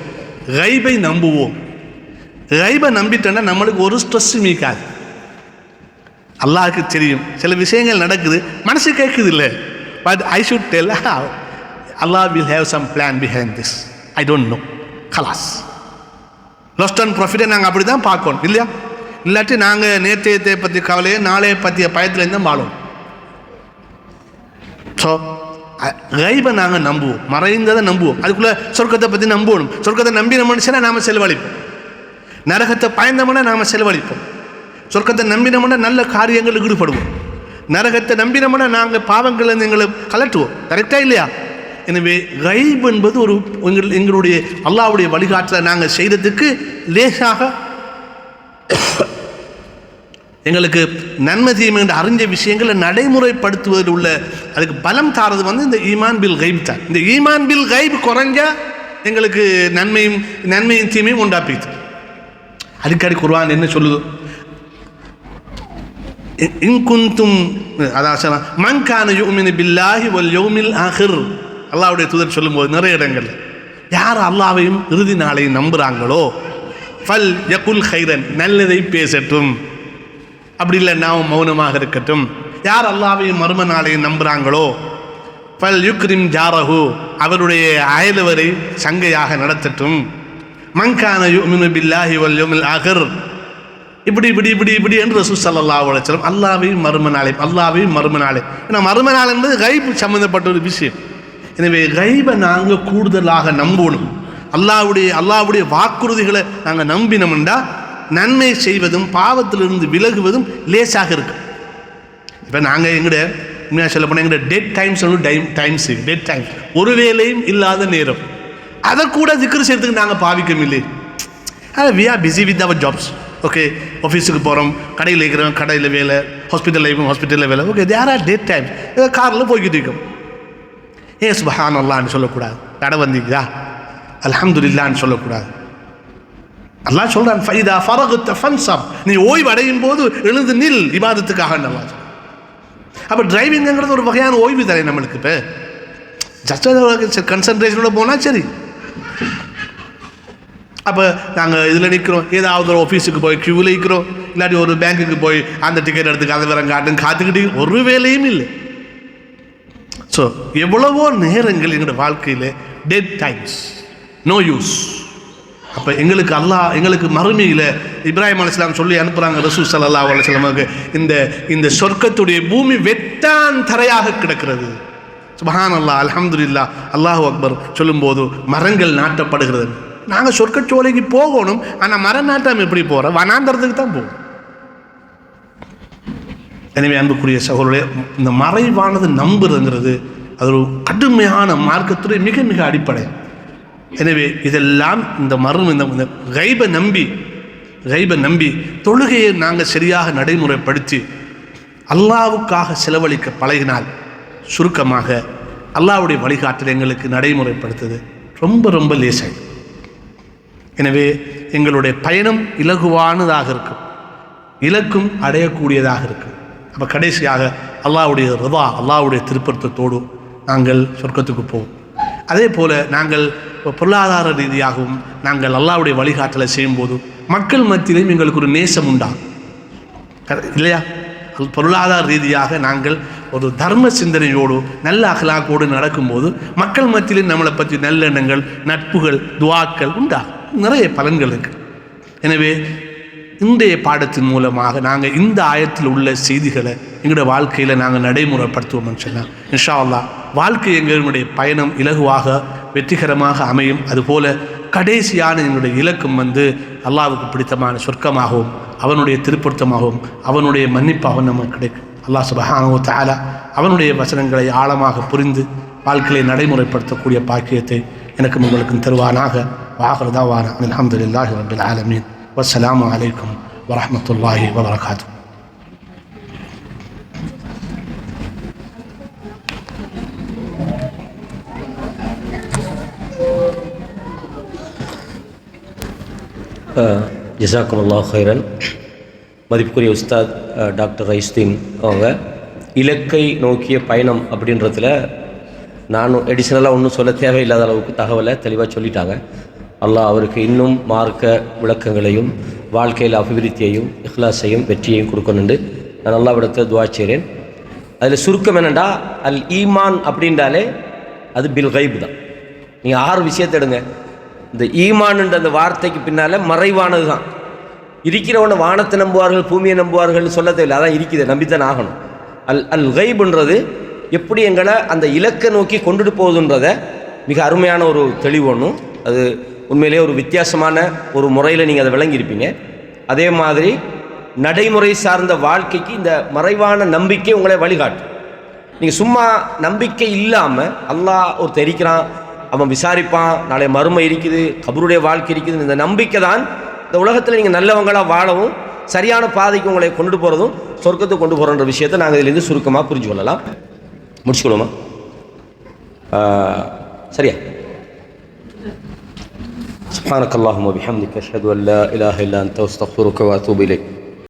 S1: கைபை நம்புவோம். கைபை நம்பிட்டோன்னா நம்மளுக்கு ஒரு ஸ்ட்ரெஸ் மீக்காது. அல்லாஹுக்கு தெரியும் சில விஷயங்கள் நடக்குது, மனசு கேட்குது இல்லை, பட் ஐ ஷுட் டெல் அல்லாஹ் will have some plan behind this, I don't know, கலாஸ். லாஸ்ட் அண்ட் ப்ராஃபிட்டை நாங்கள் அப்படி தான் பார்க்கணும் இல்லையா? இல்லாட்டி நாங்கள் நேற்றையத்தை பற்றி கவலையை நாளைய பற்றிய பயத்தில் தான் வாழும். ஸோ கைபை நாங்கள் நம்புவோம், மறைந்ததை நம்புவோம். அதுக்குள்ளே சொர்க்கத்தை பற்றி நம்பணும். சொர்க்கத்தை நம்பின மனுஷனா நாம் செலவழிப்போம், நரகத்தை பயந்தோம்னா நாம் செலவழிப்போம். சொர்க்கத்தை நம்பினோம்னா நல்ல காரியங்களுக்கு ஈடுபடுவோம், நரகத்தை நம்பினோம்னா நாங்கள் பாவங்களை எங்களை கலட்டுவோம். கரெக்டாக இல்லையா? எனவே கைப் என்பது ஒரு எங்களுடைய அல்லாஹ்வுடைய வழிகாட்டலை நாங்கள் செய்கிறதுக்கு லேசாக எங்களுக்கு நன்மை தீமை என்று அறிஞ்ச விஷயங்களை நடைமுறைப்படுத்துவதில் உள்ள அதுக்கு பலம் தாரது இந்த ஈமான் பில் கைப் தான். இந்த ஈமான் பில் கைப் குறைஞ்சா எங்களுக்கு நன்மையும் தீமையும் உண்டாப்பிது. அடிக்கடி குர்ஆன் என்ன சொல்லுது? இன்குந்தும், அதாவது மன் கான யுமினு பில்லாஹி வல் யௌமில் ஆஹிர், அல்லாஹ்வுடைய தூதர் சொல்லும்போது நிறைய இடங்கள் யார் அல்லாஹ்வையும் இறுதி நாளையும் நம்புகிறாங்களோ ஃபல் யகுல் ஹைரன், நல்லதை பேசட்டும், அப்படி இல்லை நாம் மௌனமாக இருக்கட்டும். யார் அல்லாஹ்வையும் மறும நாளையும் நம்புகிறாங்களோ ஃபல் யுக்ரிம் ஜாரஹு, அவருடைய அயலவரை சங்கையாக நடத்தட்டும். மன் கான யுமினு பில்லாஹி வல் யௌமில் ஆஹிர், இப்படி என்று ரசூல் ஸல்லல்லாஹு அலைஹி வஸல்லம் அல்லாஹ்வையும் மறும நாளை. ஏன்னா மறும நாள் என்பது கைப் சம்பந்தப்பட்ட ஒரு விஷயம். எனவே கைபை நாங்கள் கூடுதலாக நம்பணும். அல்லாஹ்வுடைய வாக்குறுதிகளை நாங்கள் நம்பினோம்னா நன்மை செய்வதும் பாவத்திலிருந்து விலகுவதும் லேசாக இருக்கு. இப்போ நாங்கள் உண்மையாக சொல்ல போனால் எங்களோட டெட் டைம்ஸ் டெட் டைம்ஸ் ஒரு வேலையும் இல்லாத நேரம், அதை கூட திக்ர் செய்யறதுக்கு நாங்கள் பாவிக்கம் இல்லை. We are busy with our jobs. Okay ஆஃபீஸுக்கு போகிறோம், கடையில் இருக்கிறோம், கடையில் வேலை, ஹாஸ்பிட்டலில் இருக்கும், ஹாஸ்பிட்டலில் வேலை. Okay there are date time. காரில் போய்கிட்டு இருக்கோம். ஏன் சுப்ஹானல்லாஹ்னு சொல்லக்கூடாது? கடை வந்தீங்களா அல்ஹம்துலில்லாஹ்னு சொல்லக்கூடாது? அல்லாஹ் சொல்கிறான் ஃபைதா ஃபரகுத்த ஃபன்சப், நீ ஓய்வு அடையும் போது எழுந்து நில் இபாதத்துக்காக. நல்லா அப்போ டிரைவிங்கிறது ஒரு வகையான ஓய்வு தரேன் நம்மளுக்கு. இப்போ ஜஸ்ட் கன்சன்ட்ரேஷனோட போனால் சரி. அப்போ நாங்கள் இதில் நிற்கிறோம், ஏதாவது ஒரு ஆஃபீஸுக்கு போய் க்யூவில் நிற்கிறோம், இல்லாட்டி ஒரு பேங்க்குக்கு போய் அந்த டிக்கெட் எடுத்து அதை வேற காட்டுன்னு காத்துக்கிட்டு ஒரு வேலையும் இல்லை. ஸோ எவ்வளவோ நேரங்கள் எங்களோட வாழ்க்கையில் டெட் டைம்ஸ், நோ யூஸ். அப்போ எங்களுக்கு அல்லாஹ் எங்களுக்கு மறுமையில் இப்ராஹிம் அலைஹிஸ்ஸலாம் சொல்லி அனுப்புகிறாங்க ரசூல் ஸல்லல்லாஹு அலைஹி வஸல்லமுக்கு, இந்த சொர்க்கத்துடைய பூமி வெட்டான் தரையாக கிடக்கிறது. சுப்ஹானல்லாஹ், அல்ஹம்துலில்லாஹ், அல்லாஹு அக்பர் சொல்லும்போது மரங்கள் நாட்டப்படுகிறது. நாங்கள் சொர்க்கச்சோலைக்கு போகணும், ஆனால் மரம் நாட்டம் எப்படி போகிறோம்? வனாந்தரத்துக்கு தான் போகும். எனவே அன்புக்குரிய சகோதரர்களே, இந்த மறைவானது நம்புறதுங்கிறது அது ஒரு கடுமையான மார்க்கத்துடைய மிக மிக அடிப்படை. எனவே இதெல்லாம் இந்த இந்த கைபை நம்பி தொழுகையை நாங்கள் சரியாக நடைமுறைப்படுத்தி அல்லாஹ்வுக்காக செலவழிக்க பழகினால் சுருக்கமாக அல்லாஹ்வுடைய வழிகாட்டல் எங்களுக்கு நடைமுறைப்படுத்துது ரொம்ப ரொம்ப லேசாய். எனவே எங்களுடைய பயணம் இலகுவானதாக இருக்கும், இலக்கும் அடையக்கூடியதாக இருக்கும். அப்போ கடைசியாக அல்லாஹ்வுடைய ரிதா, அல்லாஹ்வுடைய திருப்பத்தத்தோடு நாங்கள் சொர்க்கத்துக்கு போவோம். அதே போல் நாங்கள் பொருளாதார ரீதியாகவும் நாங்கள் அல்லாஹ்வுடைய வழிகாட்டலை செய்யும்போது மக்கள் மத்தியிலும் எங்களுக்கு ஒரு நேசம் உண்டாகும் இல்லையா? பொருளாதார ரீதியாக நாங்கள் ஒரு தர்ம சிந்தனையோடு நல்ல அகலாக்கோடு நடக்கும்போது மக்கள் மத்தியிலும் நம்மளை பற்றி நல்லெண்ணங்கள், நட்புகள், துவாக்கள் உண்டாகும். நிறைய பலன்கள் இருக்குது. எனவே இன்றைய பாடத்தின் மூலமாக நாங்கள் இந்த ஆயத்தில் உள்ள செய்திகளை எங்களுடைய வாழ்க்கையில் நாங்கள் நடைமுறைப்படுத்துவோம்னு சொன்னால் இன்ஷா அல்லாஹ் வாழ்க்கை எங்களுடைய பயணம் இலகுவாக வெற்றிகரமாக அமையும். அதுபோல் கடைசியான எங்களுடைய இலக்கம் அல்லாஹ்வுக்கு பிடித்தமான சொர்க்கமாகவும் அவனுடைய திருப்பொருத்தமாகவும் அவனுடைய மன்னிப்பாகவும் நமக்கு கிடைக்கும். அல்லாஹ் சுப்ஹானஹு வ தஆலா அவனுடைய வசனங்களை ஆழமாக புரிந்து வாழ்க்கையை நடைமுறைப்படுத்தக்கூடிய பாக்கியத்தை எனக்கும் உங்களுக்கும் தருவானாக. வஆகிரு தஅவானா அல்ஹம்துலில்லாஹி ரப்பில் ஆலமீன். வஸ்ஸலாமு அலைக்கும் வரஹ்மத்துல்லாஹி வபரகாத்துஹு.
S2: ஜஸாக்குமுல்லாஹ் ஹைரன். மதிப்புக்குரிய உஸ்தாத் டாக்டர் ரைஸ்தீன் அவங்க இலக்கை நோக்கிய பயணம் அப்படின்றதுல நானும் எடிஷனலாக ஒன்றும் சொல்ல தேவையில்லாத அளவுக்கு தகவலை தெளிவாக சொல்லிட்டாங்க. அல்லாஹ் அவருக்கு இன்னும் மார்க்க விளக்கங்களையும் வாழ்க்கையில் அபிவிருத்தியையும் இஹ்லாஸையும் வெற்றியையும் கொடுக்கணுண்டு நான் அல்லாஹ்விடத்தில் துஆ செய்கிறேன். அதில் சுருக்கம் என்னென்னா, அல் ஈமான் அப்படின்றாலே அது பில் கைப் தான். நீங்கள் 6 விஷயத்தை எடுங்க. இந்த ஈமான்ன்ற அந்த வார்த்தைக்கு பின்னால் மறைவானது தான். இருக்கிறவனை வானத்தை நம்புவார்கள், பூமியை நம்புவார்கள் சொல்ல தேவையில்லை, அதான் இருக்குது, நம்பித்தான் ஆகணும். அல் கைப்ன்றது எப்படி எங்களை அந்த இலக்கை நோக்கி கொண்டுட்டு போகுதுன்றதை மிக அருமையான ஒரு தெளிவு ஒன்றும். அது உண்மையிலே ஒரு வித்தியாசமான ஒரு முறையில் நீங்கள் அதை விளங்கியிருப்பீங்க. அதே மாதிரி நடைமுறை சார்ந்த வாழ்க்கைக்கு இந்த மறைவான நம்பிக்கை உங்களை வழிகாட்டும். நீங்கள் சும்மா நம்பிக்கை இல்லாமல் அல்லாஹ் ஒரு தெரிக்கிறான், அவன் விசாரிப்பான், நாளை மறுமை இருக்குது, கபருடைய வாழ்க்கை இருக்குது, இந்த நம்பிக்கை தான் இந்த உலகத்தில் நீங்கள் நல்லவங்களாக வாழவும் சரியான பாதைக்கு உங்களை கொண்டு போகிறதும் சொர்க்கத்துக்கு கொண்டு போகிறன்ற விஷயத்தை நாங்கள் இதிலேருந்து சுருக்கமாக புரிஞ்சு கொள்ளலாம். முடிச்சுக்கொள்ளுமா? சரியா? சுப்ஹானக்கல்லாஹும்ம பிஹம்திக அஷ்ஹது அன் லா இலாஹா இல்லா அன்த அஸ்தக்ஃபிருக வ அத்தூபு இலைக்.